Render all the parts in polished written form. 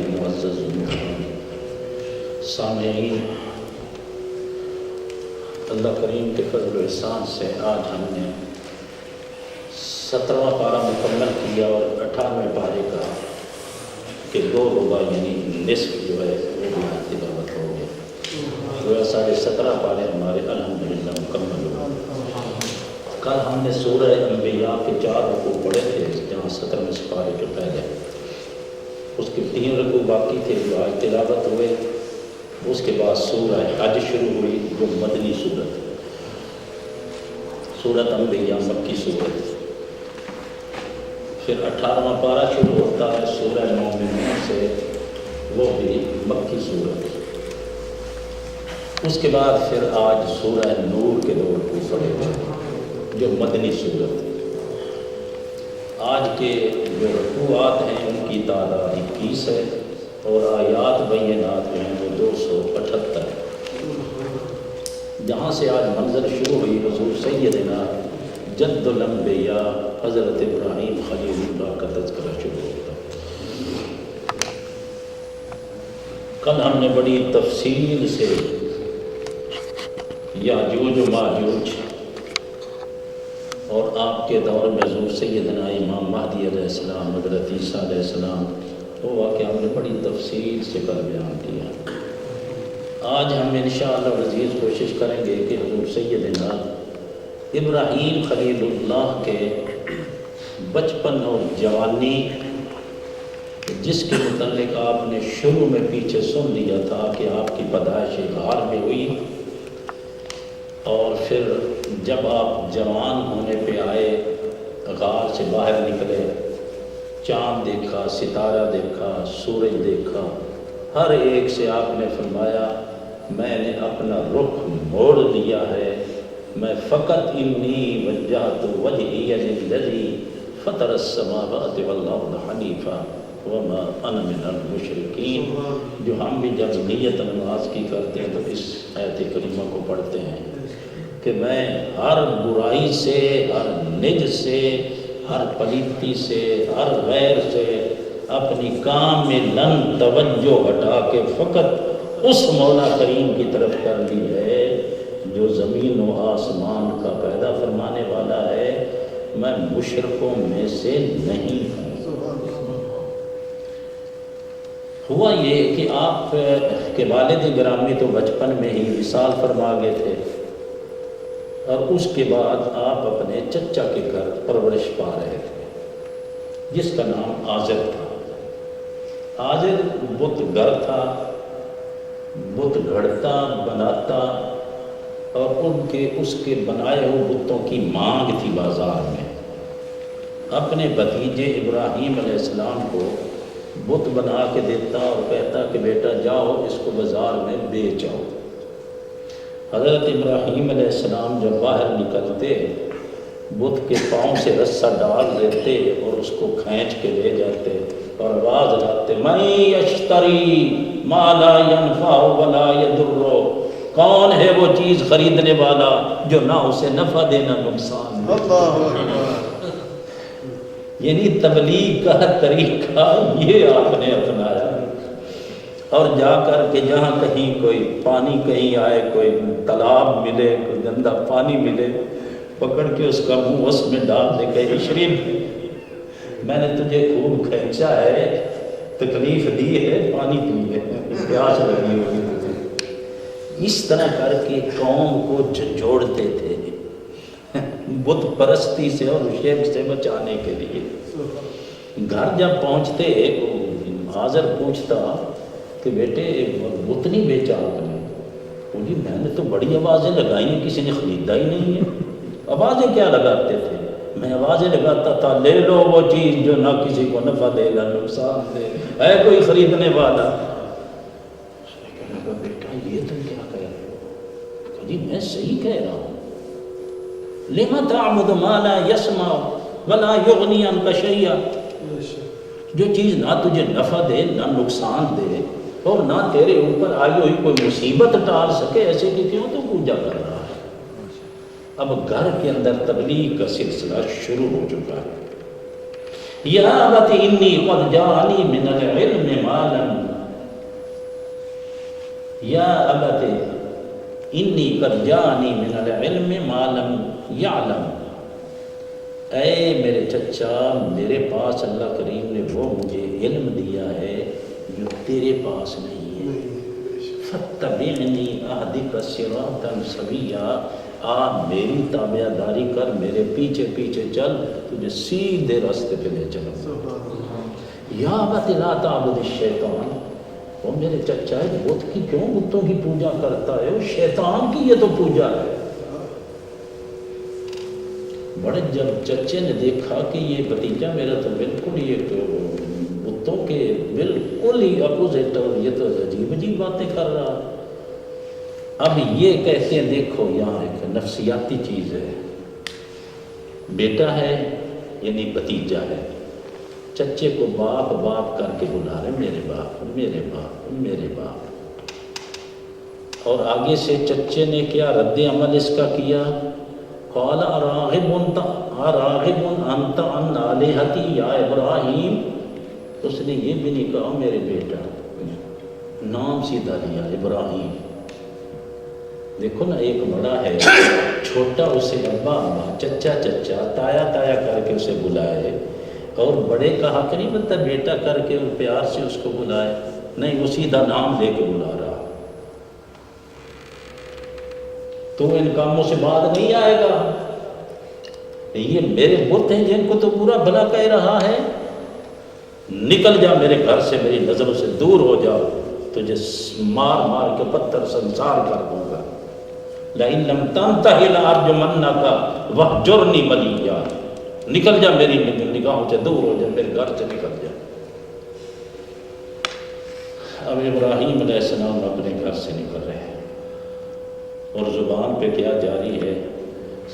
کے معزز سامعین، اللہ کریم کے فضل و احسان سے آج ہم نے 17واں پارہ مکمل کیا اور 98ویں پارے کا کہ 2 ربع یعنی نصف جو ہے وہ بھی آج تلاوت ہو گیا۔ گویا 17.5 پارے ہمارے الحمدللہ مکمل ہو گئے۔ کل ہم نے سورہ انبیاء کے 4 رکوع پڑھے تھے، جہاں 17ویں پارے جو پہلے اس کے 3 رکوع باقی تھے جو آج تلاوت ہوئے۔ اس کے بعد سورہ حج شروع ہوئی جو مدنی سورت ہے، سورت انبیاء مکی سورت۔ پھر 18واں پارہ شروع ہوتا ہے سورہ مومنون سے، وہ بھی مکی سورت۔ اس کے بعد پھر آج سورہ نور کے 2 رکوع پڑھے گئے جو مدنی سورت ہے۔ آج کے جو رکوعات ہیں ان کی تعداد 21 ہے اور آیات بینات جو ہیں وہ 278 ہے۔ جہاں سے آج منظر شروع ہوئی حضور سیدنا جد الانبیاء حضرت ابراہیم خلیل اللہ کا تذکرہ شروع ہوتا ہے۔ کل ہم نے بڑی تفصیل سے یاجوج و ماجوج اور آپ کے دور میں حضور سیدنا امام مہدی علیہ السلام، حضرت عیسیٰ علیہ السلام، وہ واقعہ ہم نے بڑی تفصیل سے کل بیان کیا۔ آج ہم انشاءاللہ العزیز کوشش کریں گے کہ حضور سیدنا ابراہیم خلیل اللہ کے بچپن اور جوانی، جس کے متعلق آپ نے شروع میں پیچھے سن لیا تھا کہ آپ کی پیدائش غار میں ہوئی، اور پھر جب آپ جوان ہونے پہ آئے، غار سے باہر نکلے، چاند دیکھا، ستارہ دیکھا، سورج دیکھا، ہر ایک سے آپ نے فرمایا میں نے اپنا رخ موڑ دیا ہے، میں فقط انی وجہت وجہی للذی فطر السماوات والارض حنیفا وما انا من المشرکین۔ جو ہم بھی جب نیت نماز کی کرتے ہیں تو اس آیت کریمہ کو پڑھتے ہیں کہ میں ہر برائی سے، ہر نج سے، ہر پلیتی سے، ہر غیر سے اپنی کام میں لن توجہ ہٹا کے فقط اس مولا کریم کی طرف کر لی ہے جو زمین و آسمان کا پیدا فرمانے والا ہے، میں مشرکوں میں سے نہیں ہوں۔ ہوا یہ کہ آپ کے والد گرامی تو بچپن میں ہی وصال فرما گئے تھے، اور اس کے بعد آپ اپنے چچا کے گھر پرورش پا رہے تھے جس کا نام آزر تھا۔ آزر بت گھر تھا، بت گھڑتا بناتا، اور اس کے بنائے ہوئے بتوں کی مانگ تھی بازار میں۔ اپنے بھتیجے ابراہیم علیہ السلام کو بت بنا کے دیتا اور کہتا کہ بیٹا جاؤ اس کو بازار میں بیچ آؤ۔ حضرت ابراہیم علیہ السلام جب باہر نکلتے، بت کے پاؤں سے رسہ ڈال دیتے اور اس کو کھینچ کے لے جاتے اور آواز لگاتے من یشتری ما لا ینفع ولا یضر، کون ہے وہ چیز خریدنے والا جو نہ اسے نفع دے نہ نقصان دے۔ یعنی تبلیغ کا طریقہ یہ آپ نے اپنایا، اور جا کر کے جہاں کہیں کوئی پانی کہیں آئے، کوئی تالاب ملے، کوئی گندا پانی ملے، پکڑ کے اس کا منہ اس میں ڈال دے کہ اشرب، میں نے تجھے خوب کھینچا ہے، تکلیف دی ہے، پانی پی ہے، پیاس لگی ہوئی ہے۔ اس طرح کر کے قوم کو جھنجھوڑتے تھے بت پرستی سے اور شرک سے بچانے کے لیے۔ گھر جب پہنچتے حاضر پوچھتا کہ بیٹے بت نہیں بیچا آپ نے؟ بولی میں نے تو بڑی آوازیں لگائی ہیں، کسی نے خریدا ہی نہیں ہے۔ آوازیں کیا لگاتے تھے؟ میں آوازیں لگاتا تھا لے لو وہ چیز جو نہ کسی کو نفع دے نہ نقصان دے، ہے کوئی خریدنے والا؟ کہنے لگا بیٹا یہ تم کیا کہہ رہے ہو؟ جی میں صحیح کہہ رہا ہوں۔ لما تعبد ما لا يسمع ولا يغني عنك شيئا، جو چیز نہ تجھے نفع دے نہ نقصان دے اور نہ تیرے اوپر آئی ہوئی کوئی مصیبت ٹال سکے، ایسے کی کیوں تو پوجا کر رہا ہے۔ اب گھر کے اندر تبلیغ کا سلسلہ شروع ہو چکا ہے۔ یا ابت انی قد جاءنی من العلم ما لم یا ابت انی قد جاءنی من العلم ما لم یعلم، اے میرے چچا، میرے پاس اللہ کریم نے وہ مجھے علم دیا ہے جو تیرے پاس نہیں ہے۔ فَاتَّبِعْنِي أَهْدِكَ صِرَاطًا سَوِيًّا، آپ میری تابع داری کر، میرے پیچھے پیچھے چل، تجھے سیدھے راستے پہ لے چلوں۔ یا ابت لا تعبد الشیطان، وہ میرے چچا ہے بت کی کیوں بتوں کی پوجا کرتا ہے؟ وہ شیطان کی یہ تو پوجا ہے۔ بڑے جب چچے نے دیکھا کہ یہ بھتیجا میرا تو بالکل یہ بتوں کے بالکل ہی اپوزٹ، اور یہ تو عجیب عجیب باتیں کر رہا ہے۔ اب یہ کہتے ہیں دیکھو یہاں ایک نفسیاتی چیز ہے، بیٹا ہے یعنی بھتیجا ہے، چچے کو باپ باپ کر کے بلا رہے، میرے باپ میرے باپ میرے باپ، اور آگے سے چچے نے کیا رد عمل اس کا کیا؟ قال اراغب انت عن آلہتی یا ابراہیم، اس نے یہ بھی نہیں کہا میرے بیٹا، نام سیدھا لیا ابراہیم۔ دیکھو نا، ایک بڑا ہے، چھوٹا اسے ابا ابا چچا چچا تایا تایا کر کے اسے بلائے، اور بڑے کا حق نہیں بنتا بیٹا کر کے اور پیار سے اس کو بلائے، نہیں، وہ سیدھا نام لے کے بلا رہا۔ تو ان کاموں سے بعد نہیں آئے گا۔ یہ میرے بت ہیں جن کو تو برا بھلا کہہ رہا ہے، نکل جا میرے گھر سے، میری نظروں سے دور ہو جاؤ، تجھے مار مار کے پتھر سنسار کر دوں گا۔ لئن لم تنتہی لأرجمنک واہجرنی ملیا، نکل جا میری نگاہوں سے دور ہو جا، میرے گھر سے نکل جا۔ اب ابراہیم علیہ السلام اپنے گھر سے نکل رہے ہیں، اور زبان پہ کیا جاری ہے؟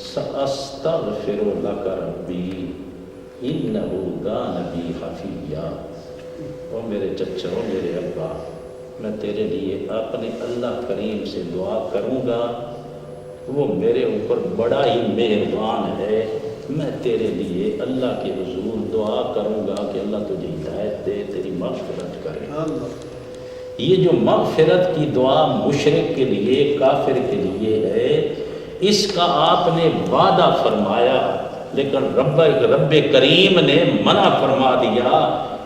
سأستغفر لک ربی انہ کان بی حفیہ، او میرے چچا، او میرے ابا، میں تیرے لیے اپنے اللہ کریم سے دعا کروں گا، وہ میرے اوپر بڑا ہی مہربان ہے، میں تیرے لیے اللہ کے حضور دعا کروں گا کہ اللہ تجھے ہدایت دے، تیری مغفرت کرے۔ یہ جو مغفرت کی دعا مشرک کے لیے، کافر کے لیے ہے، اس کا آپ نے وعدہ فرمایا، لیکن رب کریم نے منع فرما دیا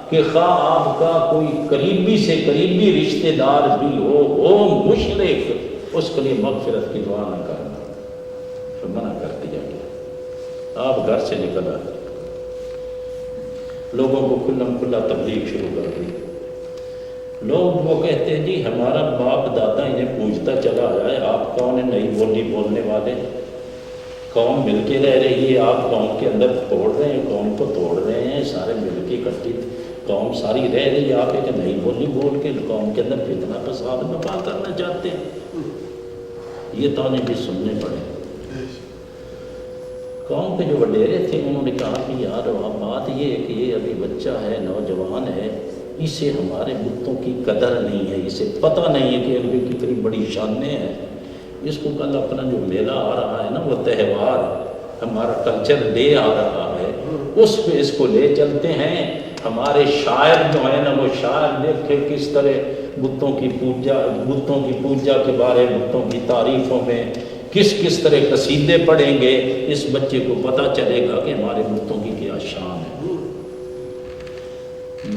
کہ خواہ آپ کا کوئی قریبی سے قریبی رشتہ دار بھی ہو مشرک، اس کے لیے مغفرت کی دعا نہ کرنا، تو منع کر دیا گیا۔ آپ گھر سے نکل آئے، لوگوں کو کھلم کھلا تبلیغ شروع کر دی۔ لوگ وہ کہتے ہیں جی ہمارا باپ دادا انہیں پوجتا چلا آیا ہے، آپ کون ہیں نئی بولی بولنے والے؟ قوم مل کے رہ رہی ہے، آپ قوم کے اندر توڑ رہے ہیں، قوم کو توڑ رہے ہیں، سارے مل کے اکٹھی قوم ساری رہ رہی ہے، آپ ایک نئی بولی بول کے قوم کے اندر فتنہ فساد برپا کرنا چاہتے ہیں۔ یہ تو انہیں بھی سننے پڑے۔ قوم کے جو وڈیرے تھے انہوں نے کہا کہ یار بات یہ ہے کہ یہ ابھی بچہ ہے، نوجوان ہے، اسے ہمارے بتوں کی قدر نہیں ہے، اسے پتہ نہیں ہے کہ ان کی کتنی بڑی شانیں ہیں، اس کو کل اپنا جو میلہ آ رہا ہے نا، وہ تہوار ہمارا کلچر ڈے آ رہا ہے، اس پہ اس کو لے چلتے ہیں۔ ہمارے شاعر جو ہیں نا، وہ شاعر دیکھے کس طرح بتوں کی پوجا کے بارے، بتوں کی تعریفوں میں کس طرح قصیدے پڑھیں گے، اس بچے کو پتہ چلے گا کہ ہمارے بتوں کی کیا شان ہے۔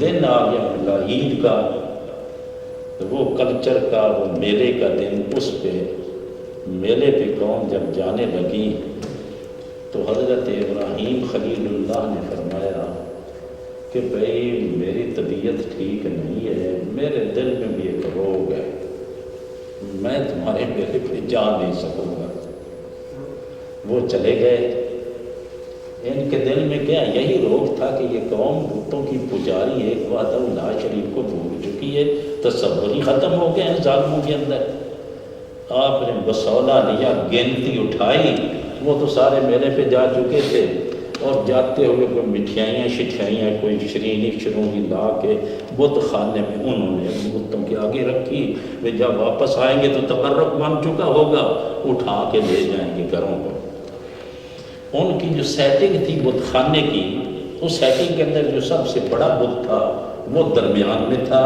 دن آ گیا ان کا عید کا، وہ کلچر کا، وہ میلے کا دن، اس پہ میلے پہ قوم جب جانے لگی تو حضرت ابراہیم خلیل اللہ نے فرمایا کہ بھائی میری طبیعت ٹھیک نہیں ہے، میرے دل میں بھی ایک روگ ہے، میں تمہارے میلے پہ جا نہیں سکوں گا۔ وہ چلے گئے۔ ان کے دل میں کیا یہی روگ تھا کہ یہ قوم بتوں کی پجاری ایک وحدہ لا شریف کو بھول چکی ہے، تصور ہی ختم ہو گئے ہیں ظالموں کے اندر۔ آپ نے بسولہ لیا، گنتی اٹھائی، وہ تو سارے میلے پہ جا چکے تھے، اور جاتے ہوئے کوئی مٹھائیاں شٹھائیاں، کوئی شرینی شرونی لا کے بت خانے میں انہوں نے بتوں کے آگے رکھی، وہ جب واپس آئیں گے تو تبرک بن چکا ہوگا، اٹھا کے لے جائیں گے گھروں کو۔ ان کی جو سیٹنگ تھی بت خانے کی، اس سیٹنگ کے اندر جو سب سے بڑا بت تھا وہ درمیان میں تھا،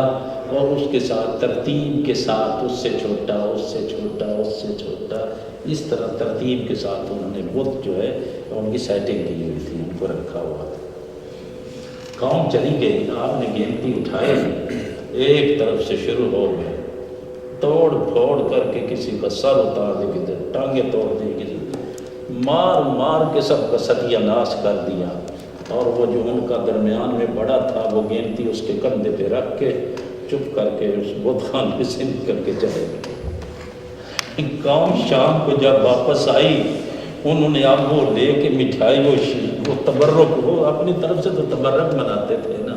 اور اس کے ساتھ ترتیب کے ساتھ اس سے چھوٹا، اس سے چھوٹا، اس سے چھوٹا، اس طرح ترتیب کے ساتھ انہوں نے بت جو ہے ان کی سیٹنگ کی ہوئی تھی، ان کو رکھا ہوا تھا۔ قوم چلی گئی، آپ نے گنتی اٹھائی، ایک طرف سے شروع ہو گئے، توڑ پھوڑ کر کے کسی کا سر اتار دے، کسی ٹانگیں توڑ دی، کسی مار مار کے سب کا ستیہ ناش کر دیا، اور وہ جو ان کا درمیان میں بڑا تھا وہ گنتی اس کے کندھے پہ رکھ کے چپ کر کے اس بت خانے سے نکل کے چلے گئے۔ قوم شام کو جب واپس آئی، انہوں نے اب وہ لے کے مٹھائی، وہ تبرک، وہ اپنی طرف سے تو تبرک مناتے تھے نا۔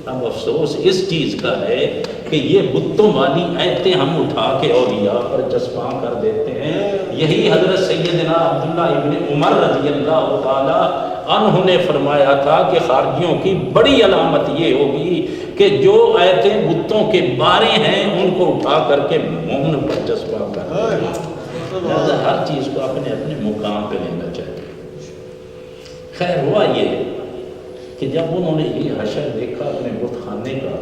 اب افسوس اس چیز کا ہے کہ یہ بتوں والی آیتیں ہم اٹھا کے اولیاء پر چسپاں کر دیتے ہیں۔ یہی حضرت سیدنا عبداللہ ابن عمر رضی اللہ تعالی عنہ نے فرمایا تھا کہ خارجیوں کی بڑی علامت یہ ہوگی کہ جو آیتیں بتوں کے بارے ہیں ان کو اٹھا کر کے مومن پر چسپاں کر دیتے ہیں۔ لہذا ہر چیز کو اپنے اپنے مقام پہ لینا چاہیے۔ خیر ہوا یہ کہ جب انہوں نے یہ حشر دیکھا اپنے بت خانے کا،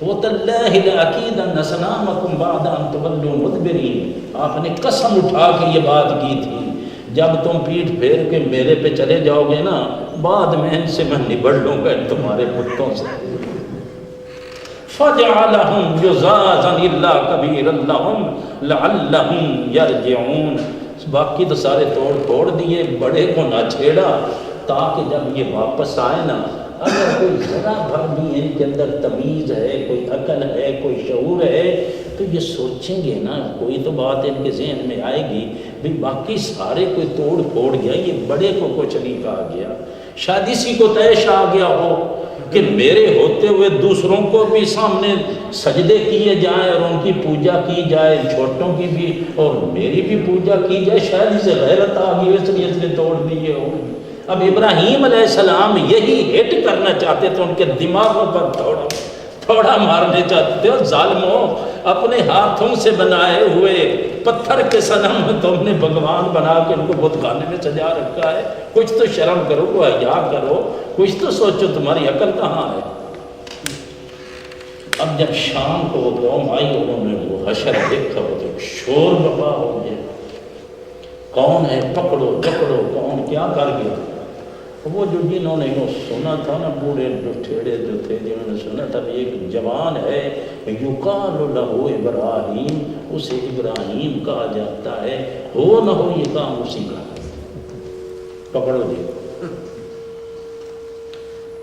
وَتَاللَّهِ لَأَكِيدَنَّ صَنَامَكُمْ بَعْدَ أَن تُوَلُّوا مُدْبِرِينَ، آپ نے قسم اٹھا کے یہ بات کی تھی جب تم پیٹھ پھیر کے میرے پہ چلے جاؤ گے نا، بعد میں ان سے میں نبڑ لوں گا تمہارے بتوں سے۔ فَجَعَلَهُمْ جُذَاذًا إِلَّا كَبِيرًا لَهُمْ لَعَلَّهُمْ يَرْجِعُونَ، باقی تو سارے توڑ پھوڑ دیے، بڑے کو نہ چھیڑا، تاکہ جب یہ واپس آئے نا، اگر کوئی ذرا بھر بھی ان کے اندر تمیز ہے، کوئی عقل ہے، کوئی شعور ہے، تو یہ سوچیں گے نا، کوئی تو بات ان کے ذہن میں آئے گی بھی باقی سارے کوئی توڑ پھوڑ گیا، یہ بڑے کو کچھ نہیں کہا گیا۔ شاید اسی کو طیش آ گیا ہو کہ میرے ہوتے ہوئے دوسروں کو بھی سامنے سجدے کیے جائیں اور ان کی پوجا کی جائے، چھوٹوں کی بھی اور میری بھی پوجا کی جائے، شاید اسے غیرت آ گئی، اس لیے توڑ دیے ہو۔ اب ابراہیم علیہ السلام یہی ہٹ کرنا چاہتے تھے، ان کے دماغوں پر تھوڑا مارنے چاہتے تھے۔ ظالموں، اپنے ہاتھوں سے بنائے ہوئے پتھر کے صنم تم نے بھگوان بنا کے ان کو بت خانے میں سجا رکھا ہے، کچھ تو شرم کرو، کو حیا کرو، کچھ تو سوچو، تمہاری عقل کہاں ہے؟ اب جب شام کو وہ قوم آئی، انہوں نے وہ حشر دیکھا، وہ تو شور بپا ہو گیا، کون ہے؟ پکڑو پکڑو، کون کیا کر گیا؟ وہ جو جنہوں نے وہ سنا تھا نا، بوڑھے جو ٹھیڑے جو تھے جنہوں نے سنا تھا کہ ایک جوان ہے، یقال لہو ابراہیم، اسے ابراہیم کہا جاتا ہے، ہو نہ ہو یہ کام اسی کا، پکڑو جی۔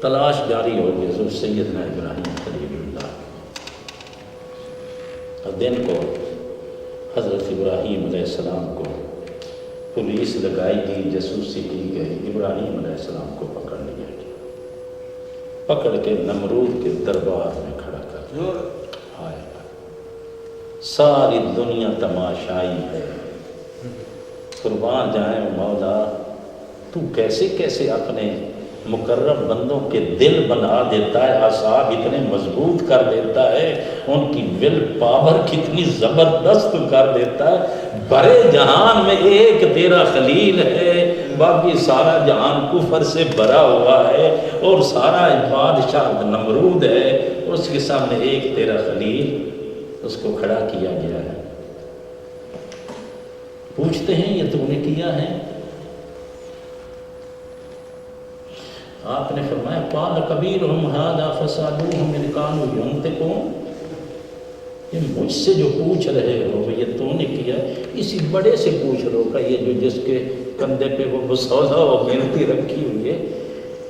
تلاش جاری ہو گئی حضرت سیدنا ابراہیم خلیل اللہ، اور دن کو حضرت ابراہیم علیہ السلام کو پولیس لگائی گئی، جاسوسی کی گئی، ابراہیم علیہ السلام کو پکڑ لیا گیا، پکڑ کے نمرود کے دربار میں کھڑا کر دیا۔ ہائے ساری دنیا تماشائی ہے، قربان جائیں مولا، تو کیسے کیسے اپنے مقرب بندوں کے دل بنا دیتا ہے، اعصاب اتنے مضبوط کر دیتا ہے، ان کی ول پاور کتنی زبردست کر دیتا ہے۔ بڑے جہان میں ایک تیرا خلیل ہے، باقی سارا جہان کفر سے بھرا ہوا ہے، اور سارا بادشاہ نمرود ہے، اس کے سامنے ایک تیرا خلیل، اس کو کھڑا کیا گیا ہے۔ پوچھتے ہیں یہ تو نے کیا ہے؟ آپ نے فرمایا قال کبیرہم ھذا فاسألوہم ان کانوا ینطقون، یہ مجھ سے جو پوچھ رہے ہو یہ تو نے کیا، اسی بڑے سے پوچھ لو کا، یہ جو جس کے کندھے پہ وہ بسوزہ و گنتی رکھی ہوئی ہے،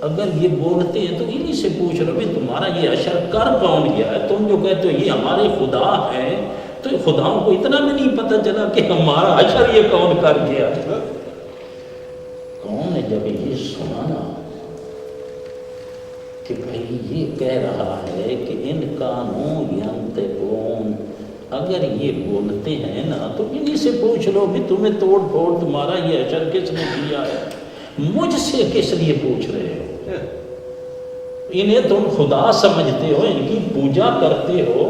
اگر یہ بولتے ہیں تو انہی سے پوچھ لو، بھی تمہارا یہ حشر کر کون گیا ہے؟ تم جو کہتے ہو یہ ہمارے خدا ہیں، تو خداؤں کو اتنا بھی نہیں پتہ چلا کہ ہمارا حشر یہ کون کر گیا ہے؟ کون نے جب یہ سنا نا کہ بھئی یہ کہہ رہا ہے کہ ان کانوا ینطقون، اگر یہ بولتے ہیں نا تو انہی سے پوچھ لو بھی تمہیں توڑ پھوڑ تمہارا یہ حشر کس نے کیا ہے، مجھ سے کس لیے پوچھ رہے ہو؟ انہیں تم خدا سمجھتے ہو، ان کی پوجا کرتے ہو،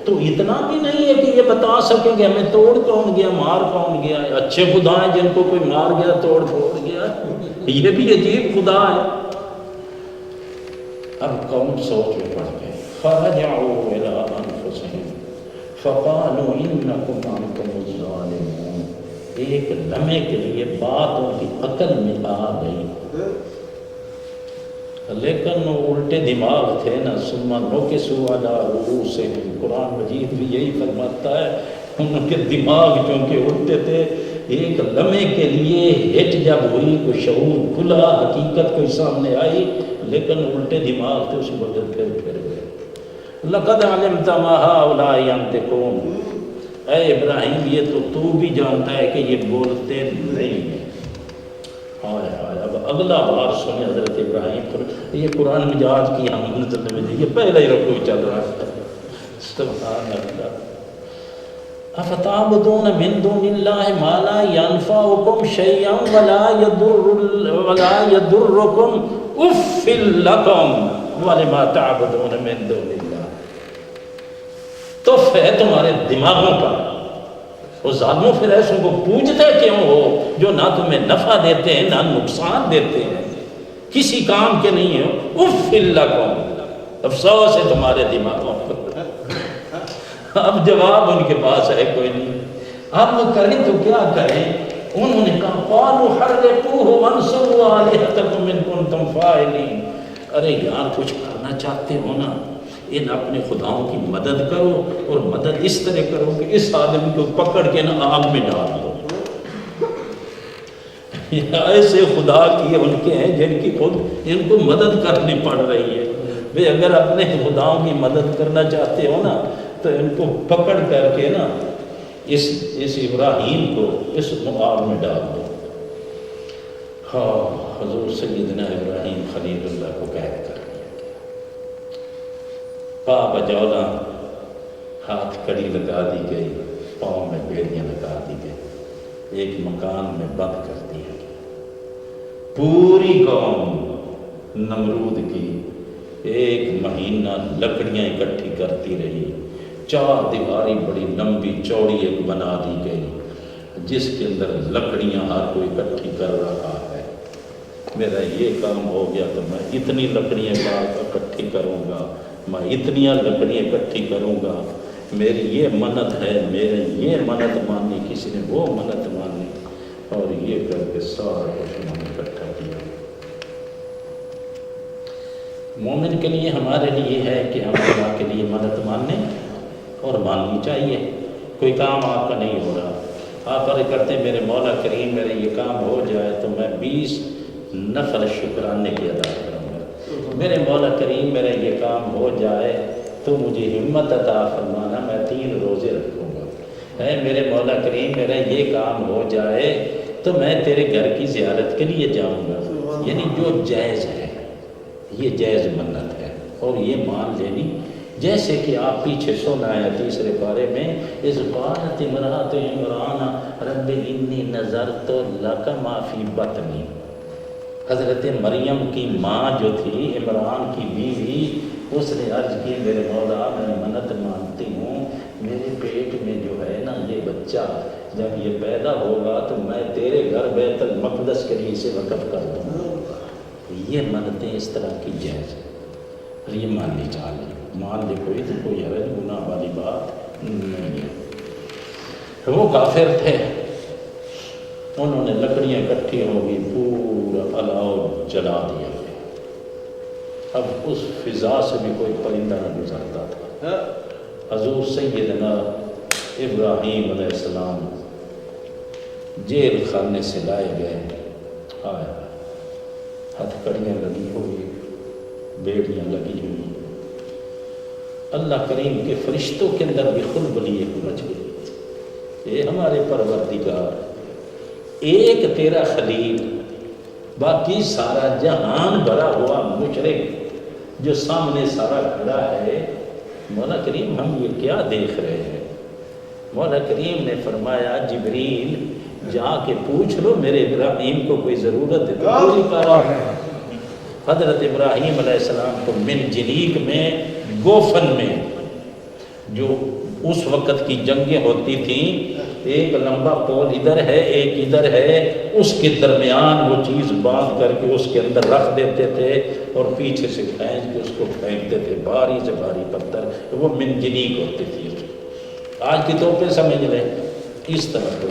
تو اتنا بھی نہیں ہے کہ یہ بتا سکیں کہ ہمیں توڑ کون گیا، مار کون گیا ہے؟ اچھے خدا ہیں جن کو کوئی مار گیا، توڑ پھوڑ گیا، یہ بھی عجیب خدا ہے۔ اب قوم سوچ میں پڑ گئے. فرجعوا الى انفسهم فقالوا انکم انتم الظالمون. ایک لمحے کے لیے بات ان کی عقل میں آ گئی، لیکن وہ الٹے دماغ تھے نا. ثم نکسوا علی رؤوسہم، قرآن مجید بھی یہی فرماتا ہے ان کے دماغ چونکہ الٹے تھے. ایک لمحے کے لیے ہٹ جب ہوئی، کوئی شعور کھلا، حقیقت کوئی سامنے آئی، لیکن الٹے دماغ تھے اس وجہ پھر گئے. لقد علمت ما هؤلاء ينطقون. اے ابراہیم یہ تو بھی جانتا ہے کہ یہ بولتے نہیں ہیں. ہائے ہائے، اب اگلا بار سنے حضرت ابراہیم. یہ قرآن مجاز کی ہم نظر میں یہ پہلا ہی رکوع چل رہا ہے. سبحان اللہ. افتعبدون من دون اللہ ما لا ينفعكم شيئا ولا يضركم اف لكم ولما تعبدون من دون اللہ. تو ہے تمہارے دماغوں پر. وہ ظالموں پھر ایسوں کو پوجتے کیوں ہو جو نہ تمہیں نفع دیتے ہیں نہ نقصان دیتے ہیں، کسی کام کے نہیں ہو. اف لکم، افسوس ہے تمہارے دماغوں پر. اب جواب ان کے پاس ہے کوئی نہیں. اب وہ کریں تو کیا کریں؟ انہوں نے کہا قالوا حرقوه وانصروا آلهتكم ان كنتم فاعلین. ارے یار کچھ کرنا چاہتے ہو نا، ان اپنے خداؤں کی مدد کرو، اور مدد اس طرح کرو کہ اس آدمی کو پکڑ کے نا آگ میں ڈال دو. ایسے خدا کی ان کے ہیں جن کی خود ان کو مدد کرنی پڑ رہی ہے. وہ اگر اپنے خداؤں کی مدد کرنا چاہتے ہو نا تو ان کو پکڑ کر کے نا اس ابراہیم کو اس آگ میں ڈال دو. ہاں، حضور سیدنا ابراہیم خلیل اللہ کو قید کر دیا. پا بجولا ہاتھ کڑی لگا دی گئی، پاؤں میں بیڑیاں لگا دی گئی، ایک مکان میں بند کر دیا گیا. پوری قوم نمرود کی ایک مہینہ لکڑیاں اکٹھی کرتی رہی. 4 دیواری بڑی لمبی چوڑی ایک بنا دی گئی جس کے اندر لکڑیاں ہر کوئی اکٹھی کر رہا ہے. میرا یہ کام ہو گیا تو میں اتنی لکڑیاں اکٹھی کروں گا، میں اتنی لکڑیاں اکٹھی کروں گا. میری یہ منت ہے، میرے یہ منت مانی، کسی نے وہ منت مانی، اور یہ کر کے سارا کچھ میں نے اکٹھا کیا. مومن کے لیے ہمارے لیے ہے کہ ہم اللہ کے لیے مدد مانیں اور ماننی چاہیے. کوئی کام آپ کا نہیں ہو رہا، آپ عرض کرتے میرے مولا کریم میرے یہ کام ہو جائے تو میں 20 نفل شکرانے کی ادا کروں گا. میرے مولا کریم میرا یہ کام ہو جائے تو مجھے ہمت عطا فرمانا، میں 3 روزے رکھوں گا. اے میرے مولا کریم میرا یہ کام ہو جائے تو میں تیرے گھر کی زیارت کے لیے جاؤں گا. یعنی جو جائز ہے یہ جائز منت ہے اور یہ مان لینی. جیسے کہ آپ پیچھے سنا ہے 3 پارے میں، اذ قالت امرأۃ عمران رب انی نذرت لک ما فی بطنی. حضرت مریم کی ماں جو تھی، عمران کی بیوی، اس نے عرض کی میرے مولا میں منت مانتی ہوں میرے پیٹ میں جو ہے نا یہ بچہ جب یہ پیدا ہوگا تو میں تیرے گھر بیت المقدس کے لیے اسے وقف کر دوں گا. یہ منتیں اس طرح کی جائز ہے اور یہ ماننی چاہیے. مان لے کوئی تو کوئی حرج گناہ والی بات نہیں ہے. وہ کافر تھے، انہوں نے لکڑیاں اکٹھی ہو گئی، پورا الاؤ جلا دیا گیا. اب اس فضا سے بھی کوئی پرندہ نہ گزرتا تھا. حضور سیدنا ابراہیم علیہ السلام جیل خانے سے لائے گئے. آیا ہتھ کڑیاں لگی ہوئی، بیڑیاں لگی ہوئی. اللہ کریم کے فرشتوں کے اندر بھی خلبلی ایک مچ گئی. اے ہمارے پروردگار، ایک تیرا خلیل، باقی سارا جہان بھرا ہوا مشرک جو سامنے سارا کھڑا ہے. مولا کریم ہم یہ کیا دیکھ رہے ہیں؟ مولا کریم نے فرمایا جبریل جا کے پوچھ لو میرے ابراہیم کو کوئی ضرورت ہے تو پوری کرا. حضرت ابراہیم علیہ السلام کو من جنیک میں گوفن میں جو اس وقت کی جنگیں ہوتی تھیں، ایک لمبا پول ادھر ہے ایک ادھر ہے، اس کے درمیان وہ چیز باندھ کر کے اس کے اندر رکھ دیتے تھے اور پیچھے سے کھینچ کے اس کو پھینکتے تھے، بھاری سے بھاری پتھر، وہ منجنیق ہوتی تھی۔ آج کی توپیں سمجھ لیں، اس طرح تو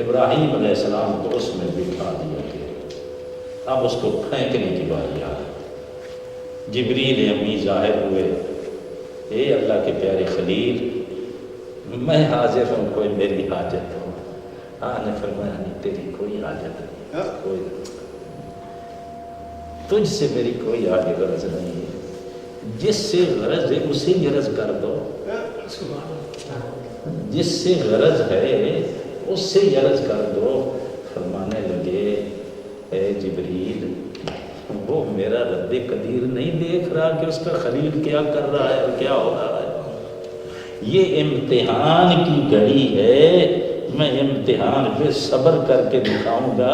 ابراہیم علیہ السلام کو اس میں بٹھا دیا گیا، اب اس کو پھینکنے کی باری آ گئی۔ جبریل امی ظاہر ہوئے، اے اللہ کے پیارے خلیل، میں حاضر ہوں، کوئی میری حاجت ہو؟ نے فرمایا نہیں، تیری کوئی حاجت نہیں، کوئی تجھ سے میری کوئی آگے غرض نہیں ہے، جس سے غرض ہے اسے غرض کر دو، جس سے غرض ہے اس سے غرض کر دو۔ فرمانے لگے اے جبریل، وہ میرا رد قدیر نہیں دیکھ رہا کہ اس کا خلیل کیا کر رہا ہے اور کیا ہو رہا ہے؟ یہ امتحان کی گھڑی ہے، میں امتحان پہ صبر کر کے دکھاؤں گا،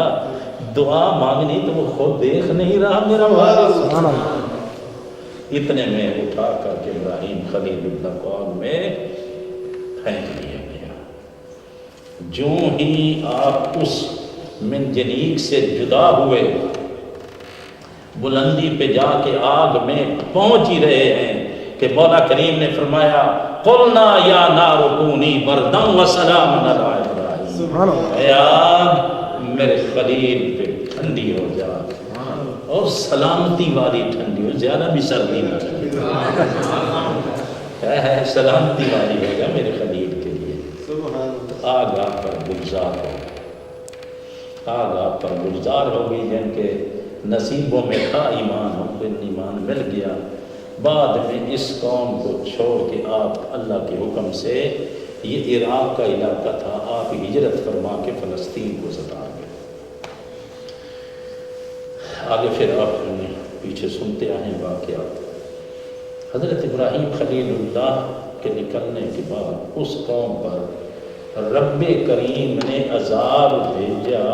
دعا مانگنی تو وہ خود دیکھ نہیں رہا میرا والد۔ اتنے میں اٹھا کر کے ابراہیم خلیل اللہ قوم میں پھینک دیا گیا۔ جو ہی آپ اس منجنیق سے جدا ہوئے، بلندی پہ جا کے آگ میں پہنچ ہی رہے ہیں کہ مولا کریم نے فرمایا قلنا یا نار کونی بردا وسلاما علی ابراہیم، اے آگ میرے خلیل پہ ٹھنڈی ہو جا اور سلامتی والی ٹھنڈی ہو، زیادہ بھی سردی نہ ہے، سلامتی والی ہوگا میرے خلیل کے لیے۔ آگ آپ پر گلزار ہو، آگ آپ پر گلزار ہوگی، جن کے نصیبوں میں تھا ایمان، ہم کو ایمان مل گیا۔ بعد میں اس قوم کو چھوڑ کے آپ اللہ کے حکم سے، یہ عراق کا علاقہ تھا، آپ ہجرت فرما کے فلسطین کو ستا گئے۔ آگے پھر آپ پیچھے سنتے آئے واقعات۔ حضرت ابراہیم خلیل اللہ کے نکلنے کے بعد اس قوم پر رب کریم نے عذاب بھیجا،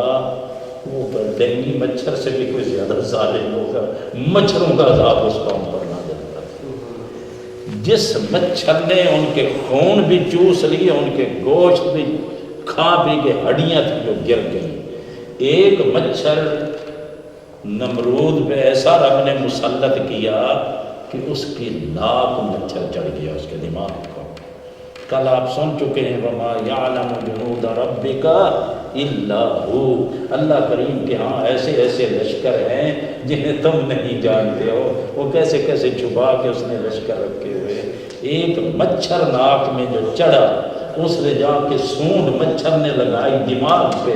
وہ ڈینگی مچھر سے بھی کوئی زیادہ ظالم ہوگا، مچھروں کا عذاب اس قوم پر نازل ہوا۔ جس مچھر نے ان کے خون بھی چوس لیے، ان کے گوشت بھی کھا پی کے ہڈیاں تھیں جو گر گئیں۔ ایک مچھر نمرود پہ ایسا رب نے مسلط کیا کہ اس کی ناک مچھر چڑھ گیا اس کے دماغ کو۔ کل آپ سن چکے ہیں وَمَا يَعْلَمُ جُنُودَ رَبِّكَ إِلَّا هُوَ، اللہ کریم کے ہاں ایسے ایسے لشکر ہیں جنہیں تم نہیں جانتے ہو، وہ کیسے کیسے چھپا کے اس نے لشکر رکھے ہوئے۔ ایک مچھر ناک میں جو چڑھا، اس نے جا کے سونڈ مچھر نے لگائی دماغ پہ،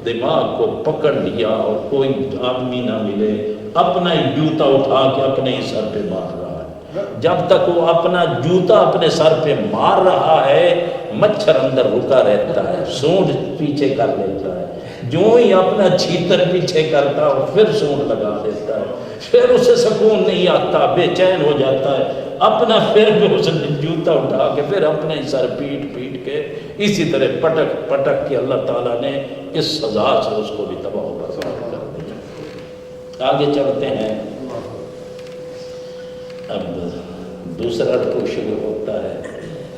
دماغ کو پکڑ لیا اور کوئی آدمی نہ ملے، اپنا ہی جوتا اٹھا کے اپنے ہی سر پہ مار رہا ہے۔ جب تک وہ اپنا جوتا اپنے سر پہ مار رہا ہے، مچھر اندر رکا رہتا ہے، سونڈ پیچھے کر لیتا ہے۔ جو ہی اپنا چھیتر پیچھے کرتا ہے پھر سونڈ لگا دیتا ہے، پھر اسے سکون نہیں آتا، بے چین ہو جاتا ہے، اپنا پھر بھی اس نے جوتا اٹھا کے پھر اپنے ہی سر پیٹ پیٹ کے اسی طرح پٹک پٹک کے اللہ تعالیٰ نے اس سزا سے اس کو بھی تباہ و برباد کر دیا۔ آگے چلتے ہیں، اب دوسرا رکوع شروع ہوتا ہے۔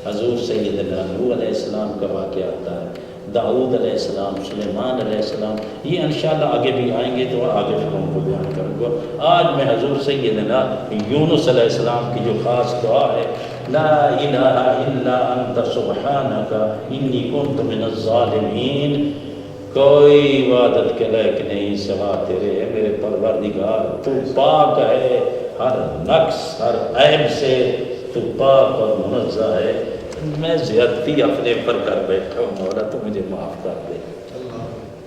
حضور سیدنا نوح علیہ السلام کا واقعہ آتا ہے، داؤد علیہ السلام، سلیمان علیہ السلام، یہ انشاءاللہ آگے بھی آئیں گے تو آگے پھر ان کو بیان کروں گا۔ آج میں حضور سیدنا یونس علیہ السلام کی جو خاص دعا ہے، لا الہ الا انت سبحانک انی کنت من الظالمین، کوئی عبادت کے لائق نہیں سوا تیرے، ہے میرے پروردگار، تو پاک ہے ہر نقص ہر عیب سے، تو پاک اور منزہ ہے، میں زیادتی اپنے پر کر بیٹھا ہوں، مولا تو مجھے معاف کر دے۔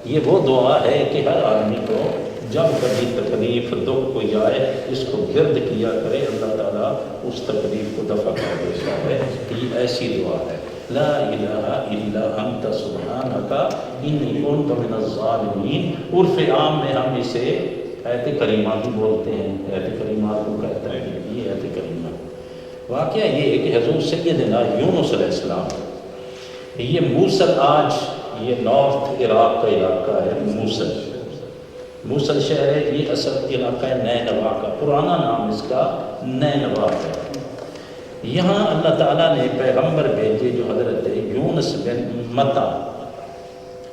یہ وہ دعا ہے کہ ہر آدمی کو جب کبھی تکلیف دکھ کوئی آئے اس کو گرد کیا کرے، اللہ تعالیٰ اس تکلیف کو دفع کر دیتا ہے۔ یہ ایسی دعا ہے، لا الہ الا انت سبحانک انی کنت من الظالمین۔ عرف عام میں ہم اسے آیت کریمہ بھی بولتے ہیں، آیت کریمہ کو کہتا ہے یہ آیت کریمہ۔ واقعہ یہ ہے کہ حضور سیدنا یونس علیہ السلام، یہ موصل، آج یہ نارتھ عراق کا علاقہ ہے، موصل، موصل شہر ہے، یہ اصل علاقہ ہے نینوا کا، پرانا نام اس کا نینوا ہے۔ یہاں اللہ تعالیٰ نے پیغمبر بھیجے جو حضرت یونس بن متا،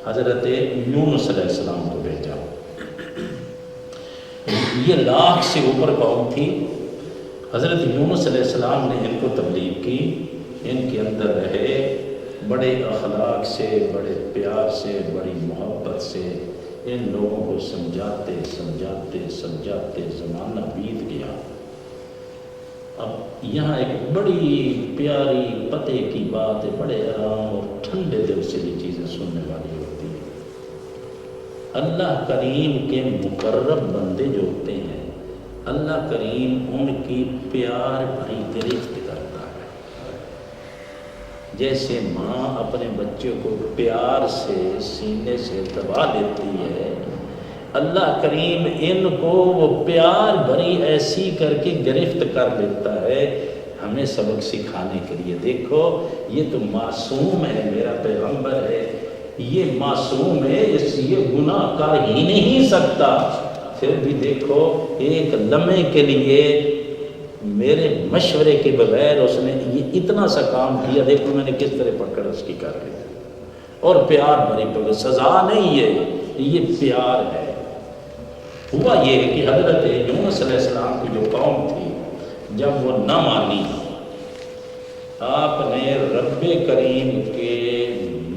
حضرت یونس علیہ السلام کو بھیجا۔ یہ لاکھ سے اوپر قوم تھی۔ حضرت یونس علیہ السلام نے ان کو تبلیغ کی، ان کے اندر رہے، بڑے اخلاق سے، بڑے پیار سے، بڑی محبت سے ان لوگوں کو سمجھاتے سمجھاتے سمجھاتے زمانہ بیت گیا۔ اب یہاں ایک بڑی پیاری پتے کی بات ہے، بڑے آرام اور ٹھنڈے دل سے یہ چیزیں سننے والی ہوتی ہیں۔ اللہ کریم کے مقرب بندے جو ہوتے ہیں، اللہ کریم ان کی پیار بھری گرفت کرتا ہے۔ جیسے ماں اپنے بچے کو پیار سے سینے سے دبا لیتی ہے، اللہ کریم ان کو وہ پیار بھری ایسی کر کے گرفت کر لیتا ہے، ہمیں سبق سکھانے کے لیے۔ دیکھو یہ تو معصوم ہے، میرا پیغمبر ہے، یہ معصوم ہے، یہ گناہ کر ہی نہیں سکتا، پھر بھی دیکھو ایک لمحے کے لیے میرے مشورے کے بغیر اس نے یہ اتنا سا کام کیا۔ دیکھو میں نے کس طرح پکڑ اس کی کر لی، اور پیار بھری پکڑ، سزا نہیں ہے، یہ پیار ہے۔ ہوا یہ کہ حضرت یونس علیہ السلام کی جو قوم تھی، جب وہ نہ مانی، آپ نے رب کریم کے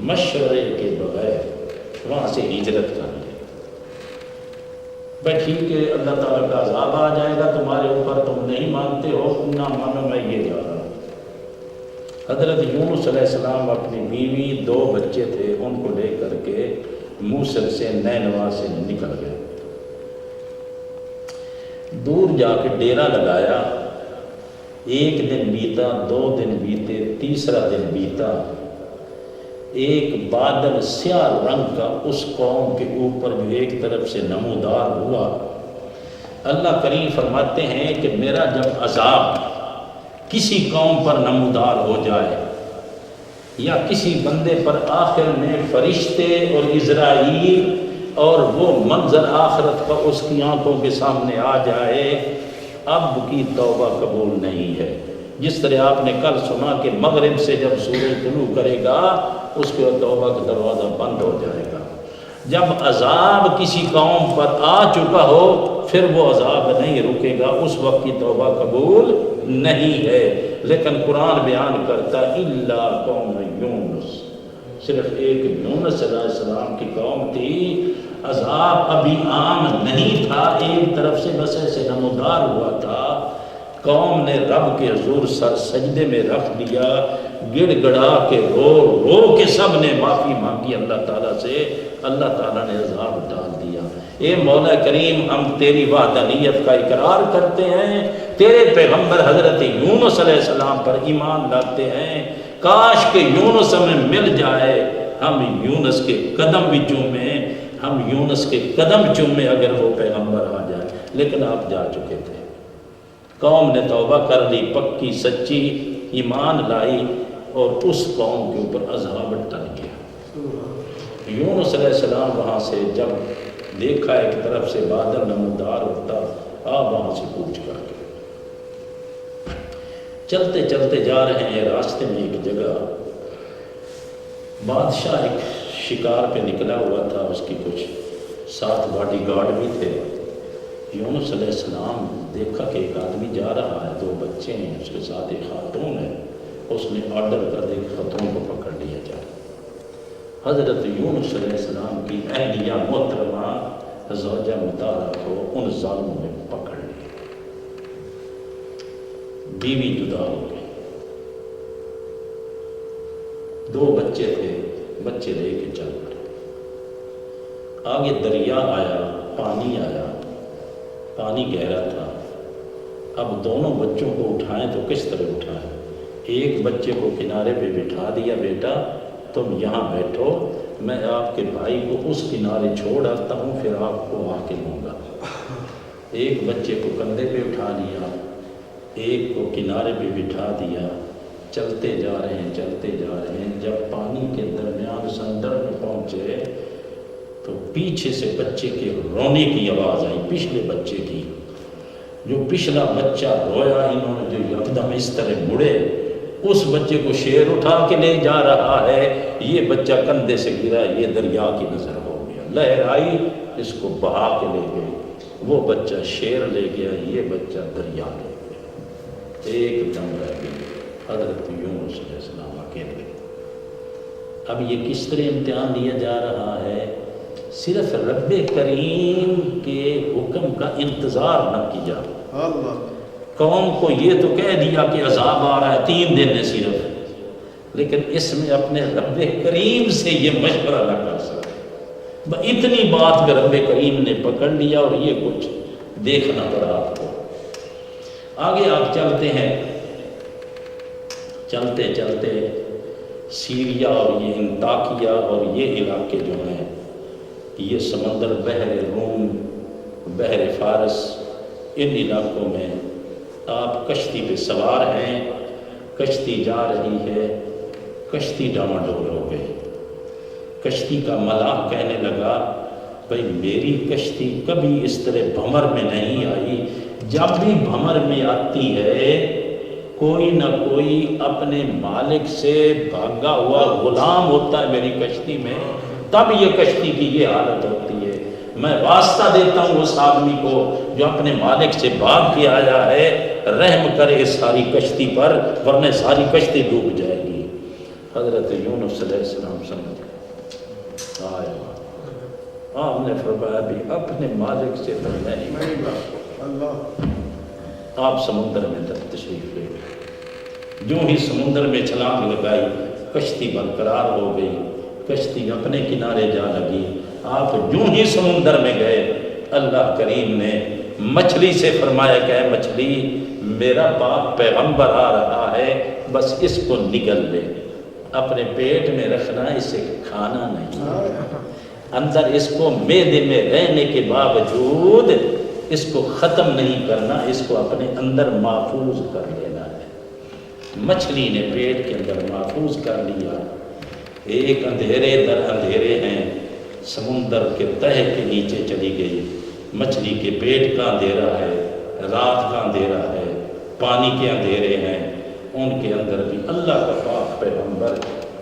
مشورے کے بغیر وہاں سے ہجرت کر لی۔ بھائی ٹھیک ہے، اللہ تعالیٰ کا عذاب آ جائے گا تمہارے اوپر، تم نہیں مانتے ہو، نہ مانو، میں یہ جا رہا ہوں۔ حضرت یونس علیہ السلام اپنی بیوی، 2 بچے تھے، ان کو لے کر کے موصل سے نینوا سے نکل گئے۔ دور جا کے ڈیرا لگایا، 1 دن بیتا، 2 دن بیتے، تیسرا دن بیتا، ایک بادل سیاہ رنگ کا اس قوم کے اوپر جو ایک طرف سے نمودار ہوا۔ اللہ کریم فرماتے ہیں کہ میرا جب عذاب کسی قوم پر نمودار ہو جائے یا کسی بندے پر، آخر میں فرشتے اور عزرائیل اور وہ منظر آخرت کا اس کی آنکھوں کے سامنے آ جائے، اب کی توبہ قبول نہیں ہے۔ جس طرح آپ نے کل سنا کہ مغرب سے جب سورج طلوع کرے گا اس کے توبہ کا دروازہ بند ہو جائے گا۔ جب عذاب کسی قوم پر آ چکا ہو پھر وہ عذاب نہیں رکے گا، اس وقت کی توبہ قبول نہیں ہے۔ لیکن قرآن بیان کرتا الا قوم یونس، صرف ایک یونس علیہ السلام کی قوم تھی، عذاب ابھی عام نہیں تھا، ایک طرف سے بس ایسے نمودار ہوا تھا۔ قوم نے رب کے حضور سر سجدے میں رکھ دیا، گڑ گڑا کے رو رو کے سب نے معافی مانگی اللہ تعالیٰ سے، اللہ تعالیٰ نے عذاب ڈال دیا۔ اے مولا کریم، ہم تیری وحدانیت کا اقرار کرتے ہیں، تیرے پیغمبر حضرت یونس علیہ السلام پر ایمان لاتے ہیں، کاش کہ یونس ہمیں مل جائے، ہم یونس کے قدم بھی چومیں، ہم یونس کے قدم چومیں اگر وہ پیغمبر آ جائے۔ لیکن آپ جا چکے تھے، قوم نے توبہ کر لی، پکی سچی ایمان لائی، اور اس قوم کے اوپر عذاب ٹل گیا۔ یونس علیہ السلام وہاں سے جب دیکھا ایک طرف سے بادل نمودار ہوتا، آپ وہاں سے کوچ کر کے چلتے چلتے جا رہے ہیں، راستے میں ایک جگہ بادشاہ ایک شکار پہ نکلا ہوا تھا، اس کی کچھ 7 باڈی گارڈ بھی تھے۔ یونس علیہ السلام دیکھا کہ ایک آدمی جا رہا ہے، 2 بچے ہیں، اس کے ساتھ ایک خاتون ہے، اس نے آرڈر کر دیا کہ خاتون کو پکڑ لیا جائے۔ حضرت یونس علیہ السلام کی اہلیہ محترمہ زوجہ مطہرہ کو ان ظالموں نے پکڑ لیا، بیوی جدا ہو گئی، 2 بچے تھے، بچے لے کے چل پڑے۔ آگے دریا آیا، پانی آیا، پانی گہرا تھا۔ اب دونوں بچوں کو اٹھائیں تو کس طرح اٹھائیں؟ ایک بچے کو کنارے پہ بٹھا دیا، بیٹا تم یہاں بیٹھو، میں آپ کے بھائی کو اس کنارے چھوڑ آتا ہوں، پھر آپ کو آ کے لوں گا۔ ایک بچے کو کندھے پہ اٹھا لیا، ایک کو کنارے پہ بٹھا دیا، چلتے جا رہے ہیں، چلتے جا رہے ہیں۔ جب پانی کے درمیان سمندر میں پہنچے تو پیچھے سے بچے کے رونے کی آواز آئی، پچھلے بچے کی۔ جو پچھلا بچہ رویا انہوں نے جو یکدم اس طرح مڑے، اس بچے کو شیر اٹھا کے لے جا رہا ہے، یہ بچہ کندھے سے گرا، یہ دریا کی نظر ہو گیا، لہر آئی اس کو بہا کے لے گئی، وہ بچہ شیر لے گیا، یہ بچہ دریا لے گیا، ایک دم رہ گئی حضرت یونس علیہ السلام اکیلے۔ اب یہ کس طرح امتحان لیا جا رہا ہے؟ صرف رب کریم کے حکم کا انتظار نہ کیا، قوم کو یہ تو کہہ دیا کہ عذاب آ رہا ہے 3 دن ہے صرف، لیکن اس میں اپنے رب کریم سے یہ مشورہ نہ کر سکے۔ اتنی بات کہ رب کریم نے پکڑ لیا اور یہ کچھ دیکھنا پڑا آپ کو۔ آگے آپ چلتے ہیں، چلتے چلتے سیریا اور یہ انطاکیہ اور یہ علاقے جو ہیں، یہ سمندر، بحر روم، بحر فارس، ان علاقوں میں آپ کشتی پہ سوار ہیں، کشتی جا رہی ہے، کشتی ڈاواڈول ہو گئی۔ کشتی کا ملاح کہنے لگا بھئی میری کشتی کبھی اس طرح بھمر میں نہیں آئی، جب بھی بھمر میں آتی ہے کوئی نہ کوئی اپنے مالک سے بھاگا ہوا غلام ہوتا ہے میری کشتی میں، تب یہ کشتی کی یہ حالت ہوتی ہے۔ میں واسطہ دیتا ہوں اس آدمی کو جو اپنے مالک سے بھاگ کے آیا ہے، رحم کرے ساری کشتی پر ورنہ ساری کشتی ڈوب جائے گی۔ حضرت یونس علیہ السلام سمجھ آئے، آپ نے فرمایا بھی اپنے مالک سے تو نہیں، آپ سمندر میں تشریف لے گئے۔ جو ہی سمندر میں چھلانگ لگائی کشتی برقرار ہو گئی، کشتی اپنے کنارے جا لگی۔ آپ جو ہی سمندر میں گئے اللہ کریم نے مچھلی سے فرمایا کہ اے مچھلی میرا باپ پیغمبر آ رہا ہے، بس اس کو نگل لے، اپنے پیٹ میں رکھنا، اسے کھانا نہیں، اندر اس کو معدے میں رہنے کے باوجود اس کو ختم نہیں کرنا، اس کو اپنے اندر محفوظ کر لینا ہے۔ مچھلی نے پیٹ کے اندر محفوظ کر لیا۔ ایک اندھیرے در اندھیرے ہیں، سمندر کے تہہ کے نیچے چلی گئی، مچھلی کے پیٹ کا اندھیرا ہے، رات کا اندھیرا ہے، پانی کے اندھیرے ہیں، ان کے اندر بھی اللہ کا پاک پیغمبر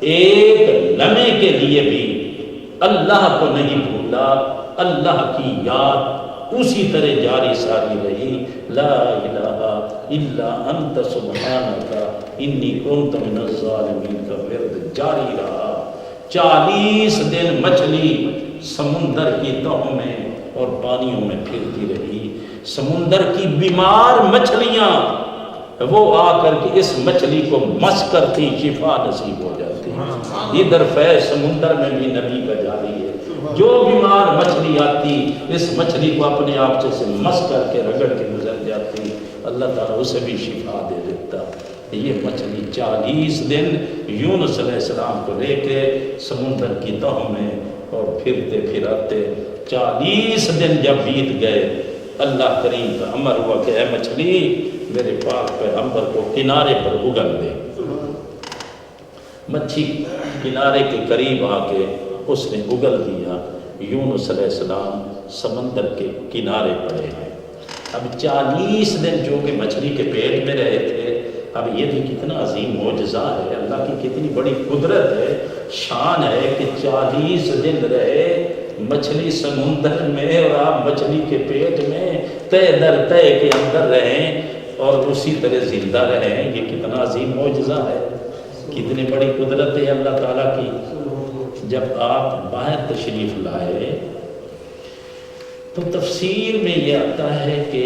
ایک لمحے کے لیے بھی اللہ کو نہیں بھولا، اللہ کی یاد اسی طرح جاری ساری رہی، لا الہ الا انت سبحانک انی کنت من الظالمین کا ورد جاری رہا۔ 40 دن مچھلی سمندر کی تہوں میں اور پانیوں میں پھرتی رہی۔ سمندر کی بیمار مچھلیاں وہ آ کر کے اس مچھلی کو مس کرتی، شفا نصیب ہو جاتی۔ ادھر فیض سمندر میں بھی نبی کا جاری ہے، جو بیمار مچھلی آتی اس مچھلی کو اپنے آپ سے مس کر کے رگڑ کے گزر جاتی، اللہ تعالیٰ اسے بھی شفا دے دیتا۔ یہ مچھلی 40 دن یونس علیہ السلام کو لے کے سمندر کی تہوں میں اور پھرتے پھراتے 40 دن جب بیت گئے، اللہ کریم کا امر ہوا کہ اے مچھلی میرے پاک پیغمبر کو کنارے پر اگل دے۔ مچھی کنارے کے قریب آ کے اس نے اگل دیا، یونس علیہ السلام سمندر کے کنارے پڑے ہیں۔ اب 40 دن جو کہ مچھلی کے پیٹ میں رہے تھے، اب یہ بھی کتنا عظیم معجزہ ہے، اللہ کی کتنی بڑی قدرت ہے، شان ہے کہ 40 دن رہے مچھلی سمندر میں اور آپ مچھلی کے پیٹ میں تہ در تہ کے اندر رہیں اور اسی طرح زندہ رہیں۔ یہ کتنا عظیم معجزہ ہے، کتنی بڑی قدرت ہے اللہ تعالیٰ کی۔ جب آپ باہر تشریف لائے تو تفسیر میں یہ آتا ہے کہ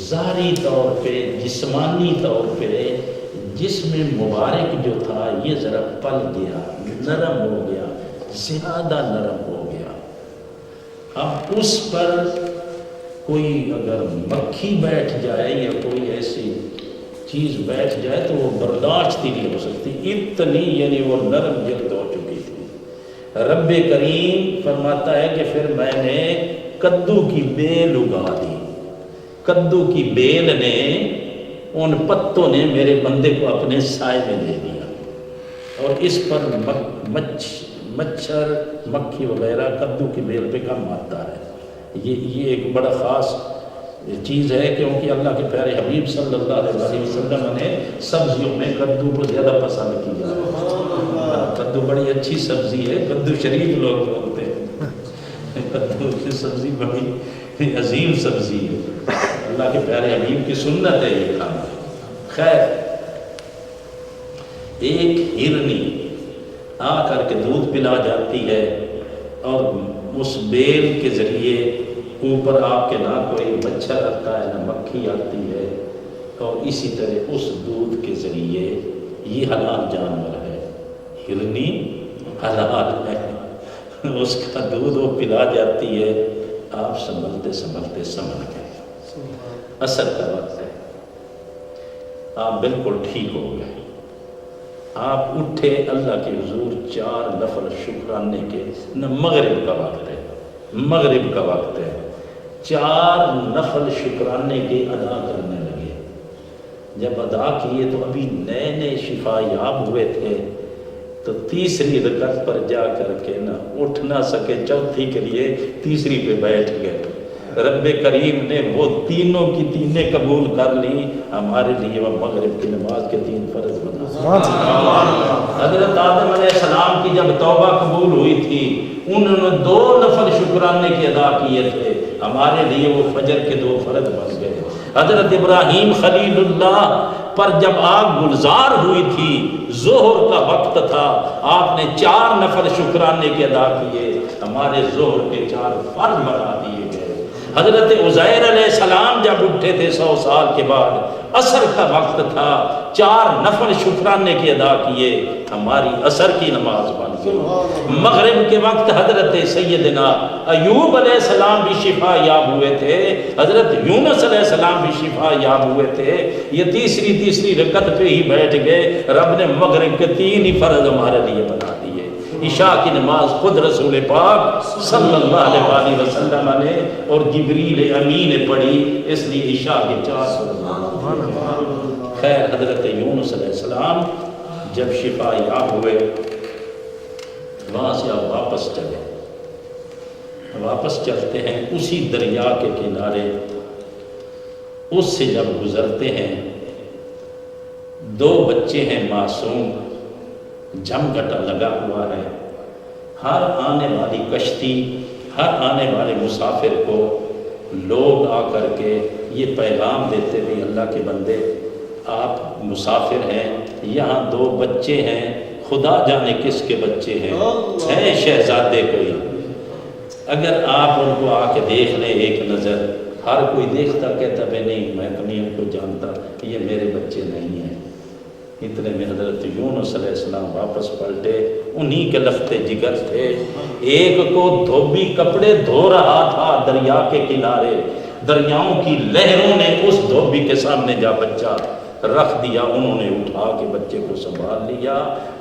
ظاہری طور پہ، جسمانی طور پہ جسم مبارک جو تھا یہ ذرا پل گیا، نرم ہو گیا، زیادہ نرم ہو گیا۔ اب اس پر کوئی اگر مکھی بیٹھ جائے یا کوئی ایسی چیز بیٹھ جائے تو وہ برداشت ہی نہیں ہو سکتی، اتنی یعنی وہ نرم جلد ہو چکی تھی۔ رب کریم فرماتا ہے کہ پھر میں نے کدو کی بیل اگا دی، کدو کی بیل نے، ان پتوں نے میرے بندے کو اپنے سائے میں دے دیا، اور اس پر مچھر مکھی وغیرہ کدو کی بیل پہ کم آتا ہے۔ یہ ایک بڑا خاص یہ چیز ہے کیونکہ اللہ کے پیارے حبیب صلی اللہ علیہ وسلم نے سبزیوں میں کدو کو زیادہ پسند کیا. کدو بڑی اچھی سبزی ہے، کدو شریف لوگ بولتے ہیں، کدو کی سبزی بڑی عظیم سبزی ہے، اللہ کے پیارے حبیب کی سنت ہے یہ کھانا. خیر، ایک ہرنی آ کر کے دودھ پلا جاتی ہے اور اس بیل کے ذریعے اوپر آپ کے نہ کوئی مچھر آتا ہے نہ مکھی آتی ہے، اور اسی طرح اس دودھ کے ذریعے یہ حلال جانور ہے، ہرنی حلال ہے، اس کا دودھ وہ پلا جاتی ہے. آپ سنبھلتے سنبھلتے سنبھل گئے، عصر کا وقت ہے، آپ بالکل ٹھیک ہو گئے. آپ اٹھے اللہ کے حضور 4 نفل شکرانے کے، نہ مغرب کا وقت ہے، مغرب کا وقت ہے، 4 نفل شکرانے کے ادا کرنے لگے. جب ادا کیے تو ابھی نئے نئے شفا یاب ہوئے تھے، تو تیسری رکعت پر جا کر کے نہ اٹھ نہ سکے، چوتھی کے لیے تیسری پہ بیٹھ گئے. رب کریم نے وہ تینوں کی تینیں قبول کر لی، ہمارے لیے وہ مغرب کی نماز کے 3 فرض بنا. حضرت آدم علیہ السلام کی جب توبہ قبول ہوئی تھی، انہوں نے 2 نفل شکرانے کے ادا کیے تھے، ہمارے لیے وہ فجر کے 2 فرض بن گئے. حضرت ابراہیم خلیل اللہ پر جب آگ گلزار ہوئی تھی، ظہر کا وقت تھا، آپ نے 4 نفل شکرانے کے ادا کیے، ہمارے ظہر کے 4 فرض بنا دیے گئے. حضرت عزیر علیہ السلام جب اٹھے تھے 100 سال کے بعد، عصر کا وقت تھا، 4 نفل شکرانے کے ادا کیے، ہماری عصر کی نماز بن گئی. مغرب کے وقت حضرت سیدنا ایوب علیہ السلام بھی شفا یاب ہوئے تھے، حضرت یونس علیہ السلام بھی شفا یاب ہوئے تھے. یہ تیسری رکعت پہ ہی بیٹھ گئے، رب نے مغرب کے 3 ہی فرض ہمارے لیے بنا دیے. عشاء کی نماز خود رسول پاک صلی اللہ علیہ وسلم نے اور جبریل امین نے پڑھی، اس لیے عشاء کے 4 فرض. خیر، حضرت یونس علیہ السلام جب شفا یاب ہوئے، وہاں سے آپ واپس چلتے ہیں. اسی دریا کے کنارے اس سے جب گزرتے ہیں، 2 بچے ہیں معصوم، جمگھٹا لگا ہوا ہے. ہر آنے والی کشتی، ہر آنے والے مسافر کو لوگ آ کر کے یہ پیغام دیتے بھی، اللہ کے بندے آپ مسافر ہیں، یہاں 2 بچے ہیں، خدا جانے کس کے بچے ہیں شہزادے کوئی، اگر آپ ان کو آ کے دیکھ لیں ایک نظر. ہر کوئی دیکھتا کہتا بھی نہیں، میں تو نہیں ان کو جانتا، یہ میرے بچے نہیں ہیں. اتنے میں حضرت یونس علیہ السلام واپس پلٹے، انہی کے لختے جگر تھے. ایک کو دھوبی کپڑے دھو رہا تھا دریا کے کنارے، دریاؤں کی لہروں نے اس دھوبی کے سامنے جا بچہ رکھ دیا، انہوں نے اٹھا کے بچے کو سنبھال لیا،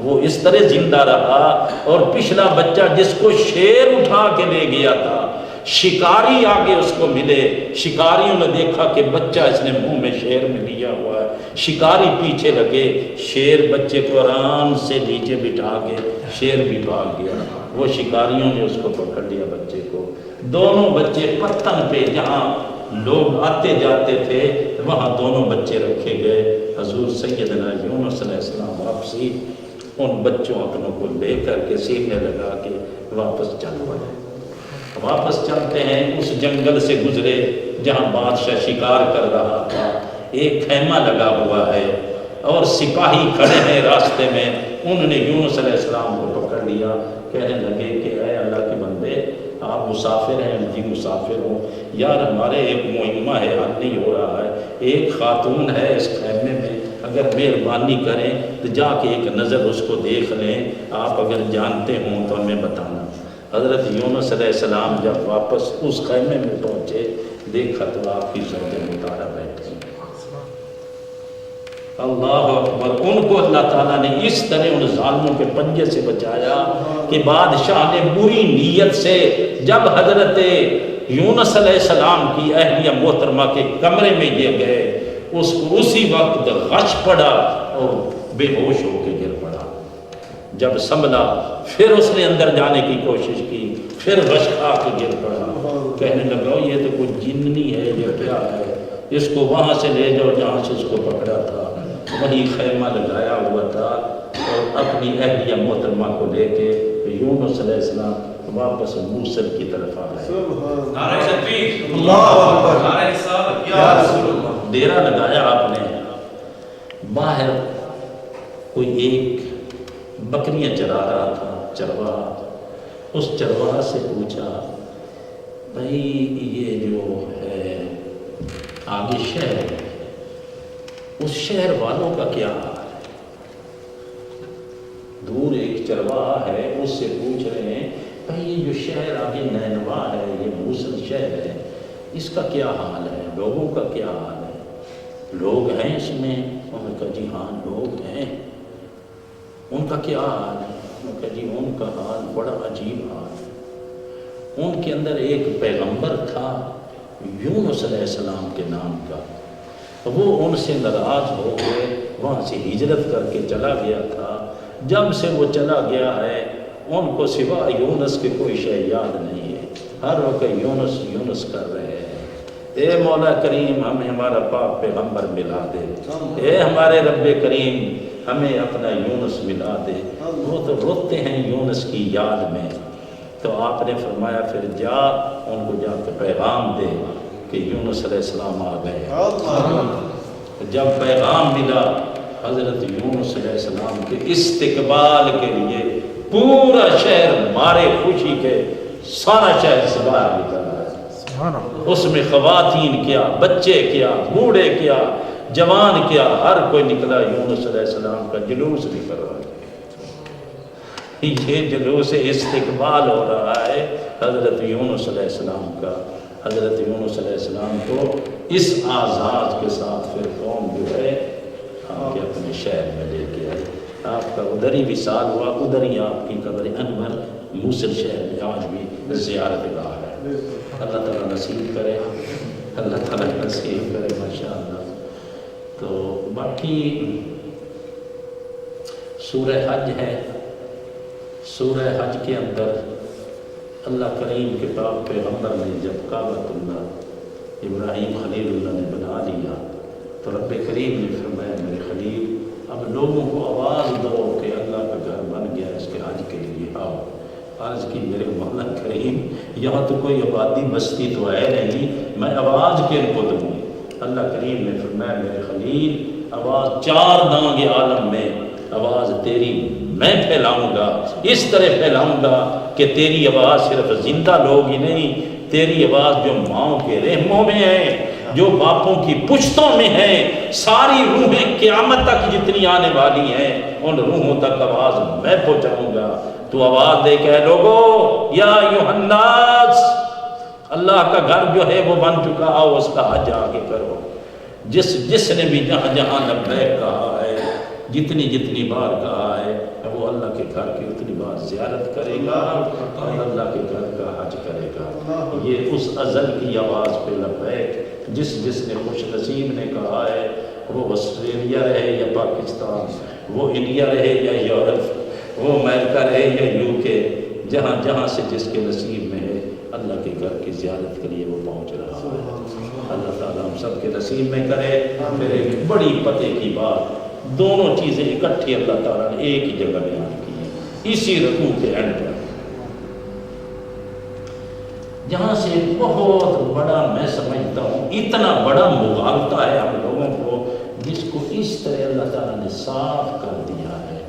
وہ اس طرح زندہ رہا. اور پچھلا بچہ جس کو شیر اٹھا کے لے گیا تھا، شکاری آگے اس کو ملے، شکاریوں نے دیکھا کہ بچہ اس نے منہ میں شیر میں لیا ہوا ہے، شکاری پیچھے لگے، شیر بچے کو آرام سے نیچے بٹھا کے شیر بھی بھاگ گیا. وہ شکاریوں نے اس کو پکڑ لیا بچے کو. دونوں بچے پتن پہ جہاں لوگ آتے جاتے تھے وہاں دونوں بچے رکھے گئے. حضور سیدنا یونس علیہ السلام واپسی ان بچوں اپنوں کو لے کر کے سینے لگا کے واپس چل پڑے. واپس چلتے ہیں، اس جنگل سے گزرے جہاں بادشاہ شکار کر رہا تھا. ایک خیمہ لگا ہوا ہے اور سپاہی کھڑے ہیں راستے میں. انہوں نے یونس علیہ السلام کو پکڑ لیا، کہنے لگے کہ اے اللہ کے بندے، آپ مسافر ہیں؟ جی مسافر ہوں. یار ہمارے ایک مہمہ ہے، حل نہیں ہو رہا ہے، ایک خاتون ہے اس خیمے میں، اگر مہربانی کریں تو جا کے ایک نظر اس کو دیکھ لیں، آپ اگر جانتے ہوں تو ہمیں بتانا. حضرت یونس علیہ السلام جب واپس اس خیمے میں پہنچے، دیکھا تو آپ کی زوج مطالعہ بیٹھی. اللہ اکبر. ان کو اللہ تعالیٰ نے اس طرح ان ظالموں کے پنجے سے بچایا کہ بادشاہ نے بری نیت سے جب حضرت یونس علیہ السلام کی اہلیہ محترمہ کے کمرے میں یہ گئے، اس کو اسی وقت غش پڑا اور بے ہوش ہو کے گر پڑا. جب سنبھلا پھر اس نے اندر جانے کی کوشش کی، پھر غش کھا کے گر پڑا. کہنے لگا یہ تو کوئی جننی ہے، یہ بھیجا ہے، اس کو وہاں سے لے جاؤ جہاں سے اس کو پکڑا تھا، وہی خیمہ لگایا ہوا تھا، اور اپنی اہلیہ محترمہ کو لے کے یونس علیہ السلام واپس موصل کی طرف آ گئے۔ نعرہ تکبیر، اللہ اکبر، نعرہ رسالت، یا رسول اللہ۔ ڈیرا لگایا آپ نے، باہر کوئی ایک بکریاں چرا رہا تھا چرواہا، اس چرواہا سے پوچھا بھائی یہ جو ہے آگے شہر ہے، اس شہر والوں کا کیا حال ہے؟ دور ایک چرواہا ہے، اس سے پوچھ رہے ہیں بھائی یہ جو شہر آگے نینوا ہے، یہ موصل شہر ہے، اس کا کیا حال ہے، لوگوں کا کیا حال ہے، لوگ ہیں اس میں؟ انہوں نے کہا جی ہاں لوگ ہیں۔ ان کا کیا حال ہے؟ انہوں نے کہا جی ان کا حال بڑا عجیب حال ہے، ان کے اندر ایک پیغمبر تھا یونس علیہ السلام کے نام کا، وہ ان سے ناراض ہو گئے، وہاں سے ہجرت کر کے چلا گیا تھا، جب سے وہ چلا گیا ہے ان کو سوا یونس کے کوئی شے یاد نہیں ہے، ہر وقت یونس یونس کر رہے ہیں۔ اے مولا کریم ہمیں ہمارا پاک پیغمبر ملا دے، اے ہمارے رب کریم ہمیں اپنا یونس ملا دے، وہ تو روتے ہیں یونس کی یاد میں۔ تو آپ نے فرمایا پھر جا ان کو جا کے پیغام دے کہ یونس علیہ السلام آ گئے۔ جب پیغام ملا حضرت یونس علیہ السلام کے استقبال کے لیے پورا شہر مارے خوشی کے، سارا شہر سے باہر نکل آیا، اس میں خواتین کیا، بچے کیا، بوڑھے کیا، جوان کیا، ہر کوئی نکلا، یونس علیہ السلام کا جلوس بھی کروا گیا۔ یہ جلوس استقبال ہو رہا ہے حضرت یونس علیہ السلام کا۔ حضرت یونس علیہ السلام کو اس اعزاز کے ساتھ پھر قوم جو ہے آپ کے اپنے شہر میں لے کے آئے، آپ کا ادھر ہی وصال ہوا، ادھر ہی آپ کی قبر انور موصل شہر میں آج بھی زیارت گاہ ہے۔ اللہ تعالیٰ نصیب کرے، اللہ تعالیٰ نصیب کرے ماشاءاللہ۔ تو باقی سورہ حج ہے، سورہ حج کے اندر اللہ کریم کے پاک پیغمبر نے جب کعبۃ اللہ ابراہیم خلیل اللہ نے بنا لیا تو رب کریم نے فرمایا میرے خلیل اب لوگوں کو آواز دو کہ اللہ کا گھر بن گیا، اس کے حج کے لیے آؤ۔ عرض کی میرے مولا کریم یہاں تو کوئی آبادی بستی تو ہے نہیں، میں آواز کن کو دوں؟ اللہ کریم نے فرمایا میرے خلیل آواز چار دانگ عالم میں آواز تیری میں پھیلاؤں گا، اس طرح پھیلاؤں گا کہ تیری آواز صرف زندہ لوگ ہی نہیں، تیری آواز جو ماؤں کے رحموں میں ہے، جو باپوں کی پشتوں میں ہے، ساری روحیں قیامت تک جتنی آنے والی ہیں ان روحوں تک آواز میں پہنچاؤں گا۔ تو آواز دے کہ لوگو یا ایھا الناس، اللہ کا گھر جو ہے وہ بن چکا، آؤ اس کا حج آگے کرو۔ جس نے بھی جہاں جہاں لبیک کہا ہے، جتنی جتنی بار کہا ہے، وہ اللہ کے گھر کی اتنی بار زیارت کرے گا اور اللہ کے گھر کا حج کرے گا۔ یہ اس ازل کی آواز پہ لبیک جس نے خوش نصیب نے کہا ہے، وہ آسٹریلیا رہے یا پاکستان، وہ انڈیا رہے یا یورپ، وہ امریکہ رہے یا یو کے، جہاں جہاں سے جس کے نصیب میں ہے اللہ کے گھر کی زیارت کے لیے وہ پہنچ رہا ہے۔ اللہ تعالیٰ ہم سب کے نصیب میں کرے۔ پھر ایک بڑی پتے کی بات، دونوں چیزیں اکٹھی اللہ تعالیٰ نے ایک ہی جگہ بیان کی ہیں اسی رکوع کے اینڈ پر، جہاں سے بہت بڑا میں سمجھتا ہوں اتنا بڑا مغالطہ ہے ہم لوگوں کو، جس کو اس طرح اللہ تعالیٰ نے صاف کر دیا ہے۔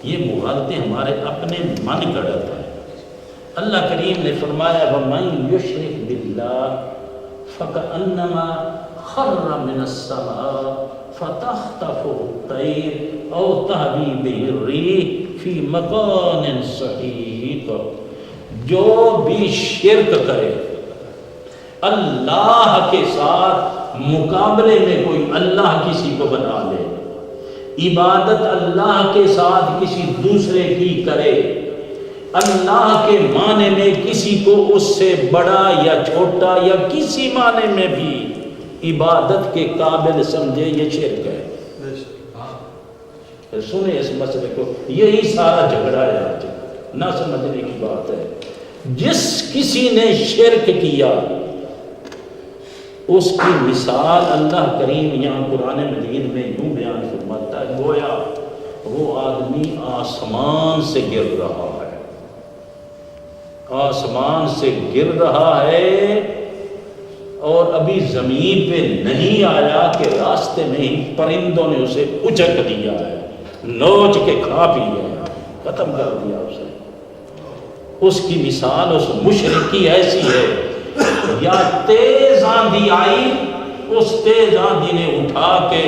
یہ مغالطے ہمارے اپنے من گڑت ہیں۔ اللہ کریم نے فرمایا وَمَن يُشْرِكْ بِاللَّهِ فَكَأَنَّمَا خَرَّ مِنَ السَّمَاءِ فَتَخْطَفُهُ الطَّيْرُ أَوْ تَهْوِي بِهِ الرِّيحُ فِي مَكَانٍ سَحِيقٍ، جو بھی شرک کرے، اللہ کے ساتھ مقابلے میں کوئی اللہ کسی کو بنا لے، عبادت اللہ کے ساتھ کسی دوسرے کی کرے، اللہ کے معنی میں کسی کو اس سے بڑا یا چھوٹا یا کسی معنی میں بھی عبادت کے قابل سمجھے، یہ شرک ہے۔ سنیں اس مسئلے کو، یہی سارا جھگڑا ہے آج، نہ سمجھنے کی بات ہے۔ جس کسی نے شرک کیا اس کی مثال اللہ کریم یہاں قرآن مجید میں یوں بیان فرماتا ہے، گویا وہ آدمی آسمان سے گر رہا ہے، آسمان سے گر رہا ہے اور ابھی زمین پہ نہیں آیا کہ راستے میں ہی پرندوں نے اسے اچک دیا ہے، نوچ کے کھا پی گیا، ختم کر دیا اسے۔ اس کی مثال اس مشرک کی ایسی ہے، یا تیز آندھی آئی، اس تیز آندھی نے اٹھا کے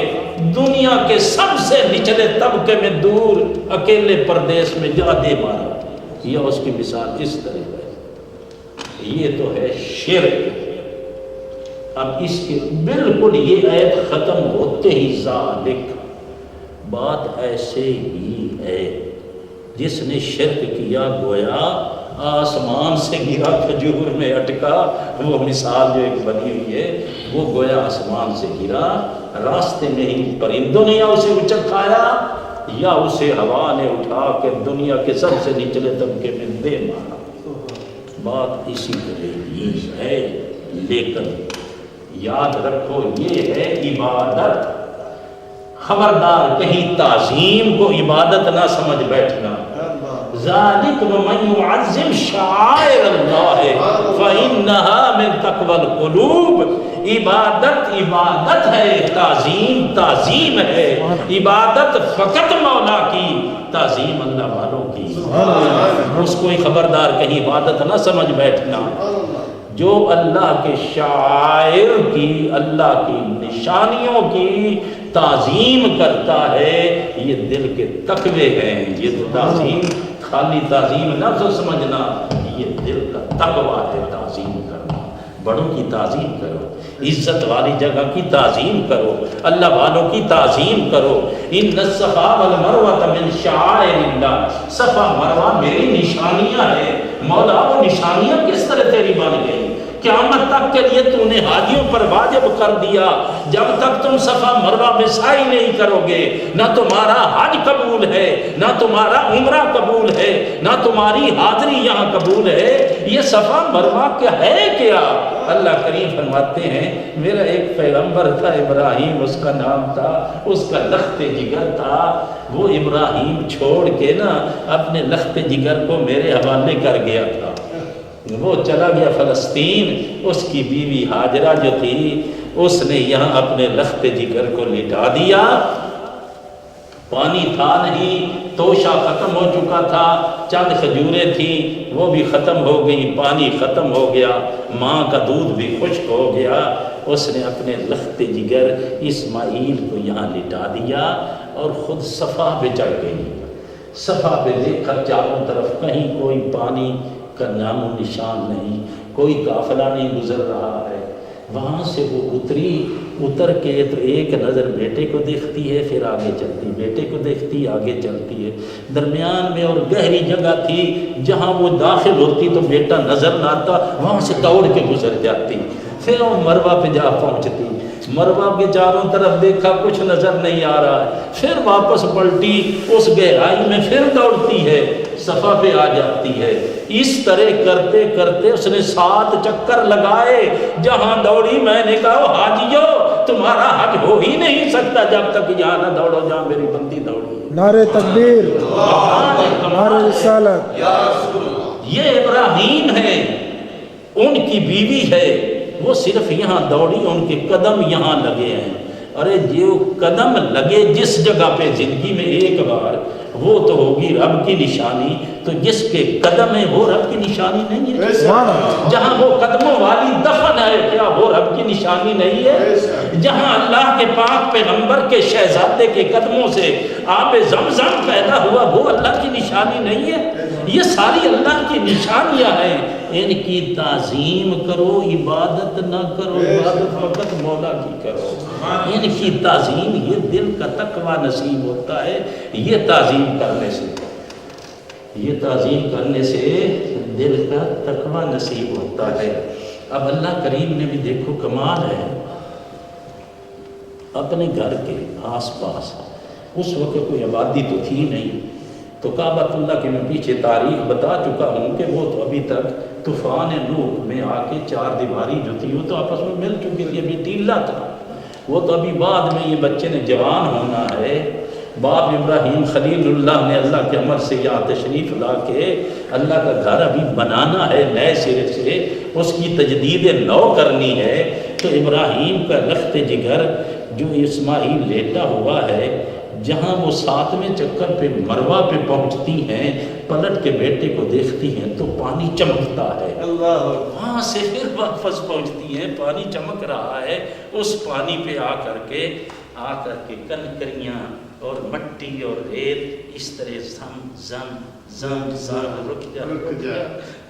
دنیا کے سب سے نچلے طبقے میں دور اکیلے پردیس میں جا دے مارا۔ یہ اس کی مثال اس طرح ہے۔ یہ تو ہے شرک۔ اب اس کے بالکل یہ آیت ختم ہوتے ہی ذالک، بات ایسے ہی ہے، جس نے شرک کیا گویا آسمان سے گرا کھجور میں اٹکا، وہ مثال جو ایک بنی ہوئی ہے، وہ گویا آسمان سے گرا، راستے میں ہی پرندوں نے یا اسے اچک کھایا یا اسے ہوا نے اٹھا کے دنیا کے سب سے نچلے طبقے میں دے مارا۔ بات اسی طرح ہی ہے، لیکن یاد رکھو یہ ہے عبادت۔ خبردار کہیں تعظیم کو عبادت نہ سمجھ بیٹھنا۔ ذالک ومن یعظم شعائر اللہ فإنہا من تقوی القلوب۔ عبادت ہے، تعظیم تعظیم ہے، عبادت فقط مولا کی، تعظیم اللہ والوں کی۔ اس کو خبردار کہیں عبادت نہ سمجھ بیٹھنا۔ جو اللہ کے شاعر کی، اللہ کی نشانیوں کی تعظیم کرتا ہے، یہ دل کے تقوی ہیں۔ یہ تو تعظیم خالی تعظیم نہ سمجھنا، یہ دل کا تقوی ہے۔ تعظیم کرنا، بڑوں کی تعظیم کرو، عزت والی جگہ کی تعظیم کرو، اللہ والوں کی تعظیم کرو۔ ان الصفا والمروہ من شعائر اللہ، صفا مروہ میری نشانیاں ہیں۔ مولا وہ نشانیاں کس طرح تیری بن گئی؟ قیامت تک کے لیے تو نے حاجیوں پر واجب کر دیا، جب تک تم صفا مروہ میں سعی نہیں کرو گے نہ تمہارا حج قبول ہے، نہ تمہارا عمرہ قبول ہے، نہ تمہاری حاضری یہاں قبول ہے۔ یہ صفا مروہ کیا ہے؟ کیا اللہ کریم فرماتے ہیں، میرا ایک پیغمبر تھا ابراہیم، اس کا نام تھا، اس کا لخت جگر تھا، وہ ابراہیم چھوڑ کے نا اپنے لخت جگر کو میرے حوالے کر گیا تھا۔ وہ چلا گیا فلسطین، اس کی بیوی ہاجرہ جو تھی اس نے یہاں اپنے لخت جگر کو لٹا دیا۔ پانی تھا نہیں، توشہ ختم ہو چکا تھا، چند کھجوریں تھیں وہ بھی ختم ہو گئی، پانی ختم ہو گیا، ماں کا دودھ بھی خشک ہو گیا۔ اس نے اپنے لخت جگر اسماعیل کو یہاں لٹا دیا اور خود صفا پہ چڑھ گئی۔ صفا پہ دیکھ کر چاروں طرف کہیں کوئی پانی کا نام و نشان نہیں، کوئی قافلہ نہیں گزر رہا ہے۔ وہاں سے وہ اتر کے تو ایک نظر بیٹے کو دیکھتی ہے، پھر آگے چلتی، بیٹے کو دیکھتی آگے چلتی ہے۔ درمیان میں اور گہری جگہ تھی جہاں وہ داخل ہوتی تو بیٹا نظر نہ آتا، وہاں سے دوڑ کے گزر جاتی، پھر وہ مروہ پہ جا پہنچتی، مروہ کے چاروں طرف دیکھا کچھ نظر نہیں آ رہا ہے، پھر واپس پلٹی، اس گہرائی میں پھر دوڑتی ہے، صفا پہ آ جاتی ہے۔ اس طرح کرتے کرتے اس نے 7 چکر لگائے، جہاں دوڑی میں نے کہا حاجیو تمہارا حج ہو ہی نہیں سکتا جب تک یہاں نہ دوڑو جہاں میری بندی دوڑی۔ نعرہ تکبیر، نعرہ رسالت۔ یہ ابراہیم ہے، ان کی بیوی ہے، وہ صرف یہاں دوڑی، ان کے قدم یہاں لگے ہیں۔ ارے جو قدم لگے جس جگہ پہ زندگی میں ایک بار، وہ تو ہوگی رب کی نشانی، تو جس کے قدم ہے وہ رب کی نشانی نہیں ہے؟ جہاں وہ قدموں والی دفن ہے کیا وہ رب کی نشانی نہیں ہے؟ جہاں اللہ کے پاک پیغمبر کے شہزادے کے قدموں سے آب زمزم پیدا ہوا وہ اللہ کی نشانی نہیں ہے؟ یہ ساری اللہ کی نشانیاں ہیں، ان کی تعظیم کرو، عبادت نہ کرو، عبادت فقط مولا کی کرو۔ ان کی تعظیم، یہ دل کا تقوی نصیب ہوتا ہے، یہ تعظیم کرنے سے، یہ تعظیم کرنے سے دل کا تقوی نصیب ہوتا ہے۔ اب اللہ کریم نے بھی دیکھو کمال ہے، اپنے گھر کے آس پاس اس وقت کوئی آبادی تو تھی نہیں، تو کعبۃ اللہ کی میں پیچھے تاریخ بتا چکا ہوں کہ وہ تو ابھی تک طوفان نوح میں آ کے چار دیواری جو تھی وہ تو آپس میں مل چکی تھی، ابھی تیلا تھا، وہ تو ابھی بعد میں یہ بچے نے جوان ہونا ہے۔ باپ ابراہیم خلیل اللہ نے اللہ کے امر سے یہاں تشریف لا کے اللہ کا گھر ابھی بنانا ہے نئے سرے سے، اس کی تجدید نو کرنی ہے۔ تو ابراہیم کا رخت جگر جو اسماعیل لیٹا ہوا ہے، جہاں وہ 7ویں چکر پہ مروہ پہ پہنچتی ہیں، پلٹ کے بیٹے کو دیکھتی ہیں تو پانی چمکتا ہے، وہاں سے پھر واپس پہنچتی ہیں، پانی چمک رہا ہے، اس پانی پہ آ کر کے کنکریاں اور مٹی اور ریت اس طرح زم رک جا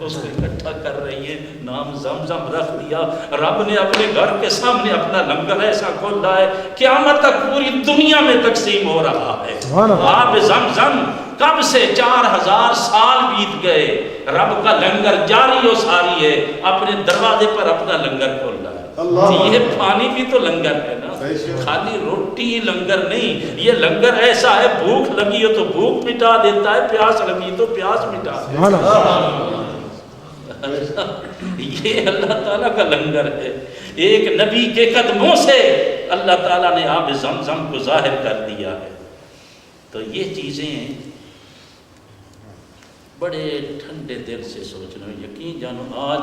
اس کو اکٹھا کر رہی ہیں، نام زمزم رکھ دیا۔ رب نے اپنے گھر کے سامنے اپنا لنگر ایسا کھولا ہے قیامت تک پوری دنیا میں تقسیم ہو رہا ہے۔ آب زمزم کب سے 4000 سال بیت گئے، رب کا لنگر جاری و ساری ہے، اپنے دروازے پر اپنا لنگر کھول رہا ہے۔ یہ پانی بھی تو لنگر ہے نا، خالی روٹی لنگر نہیں، یہ لنگر ایسا ہے بھوک لگی ہو تو بھوک مٹا دیتا ہے، پیاس لگی تو پیاس مٹا دیتا ہے۔ یہ اللہ تعالیٰ کا لنگر ہے، ایک نبی کے قدموں سے اللہ تعالیٰ نے آب زمزم کو ظاہر کر دیا ہے۔ تو یہ چیزیں بڑے ٹھنڈے دل سے سوچنا، یقین جانو آج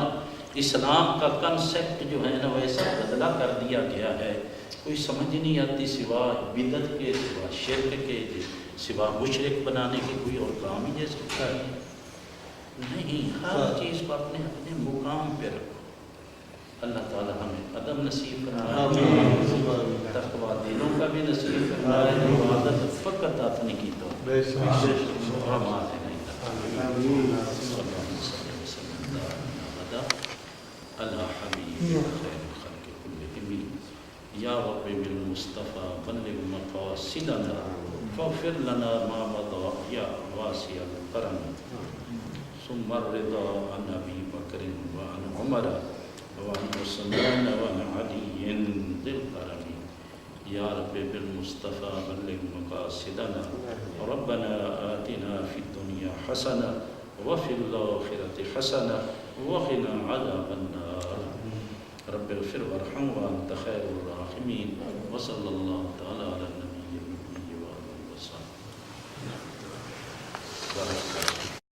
اسلام کا کنسیپٹ جو ہے نا ویسا بدلا کر دیا گیا ہے، کوئی سمجھ نہیں آتی سوا بدعت کے، سوا شرک کے، سوا مشرک بنانے کے کوئی اور کام ہی جیسے نہیں۔ ہر چیز کو اپنے اپنے مقام پہ رکھو۔ اللہ تعالی ہمیں ادب نصیب فرمائے، تقویٰ دلوں کا بھی نصیب فرمائے، عبادت فقط اپنی کی تو محرمات ہے نہیں اللہ حبیب خیر خلق کلہم یا رب بالمصطفیٰ بلغ مقاصدنا فاغفر لنا ما مضى یا واسع الکرم ثم الرضا عن ابی بکر وعن عمر وعن عثمان وعن علی ذی الکرم یا رب بالمصطفیٰ بلغ مقاصدنا ربنا آتنا فی الدنیا حسنہ وفي الآخرة حسنة وقنا عذاب النار رب اغفر وارحم وأنت خير الراحمين وصلى الله تعالى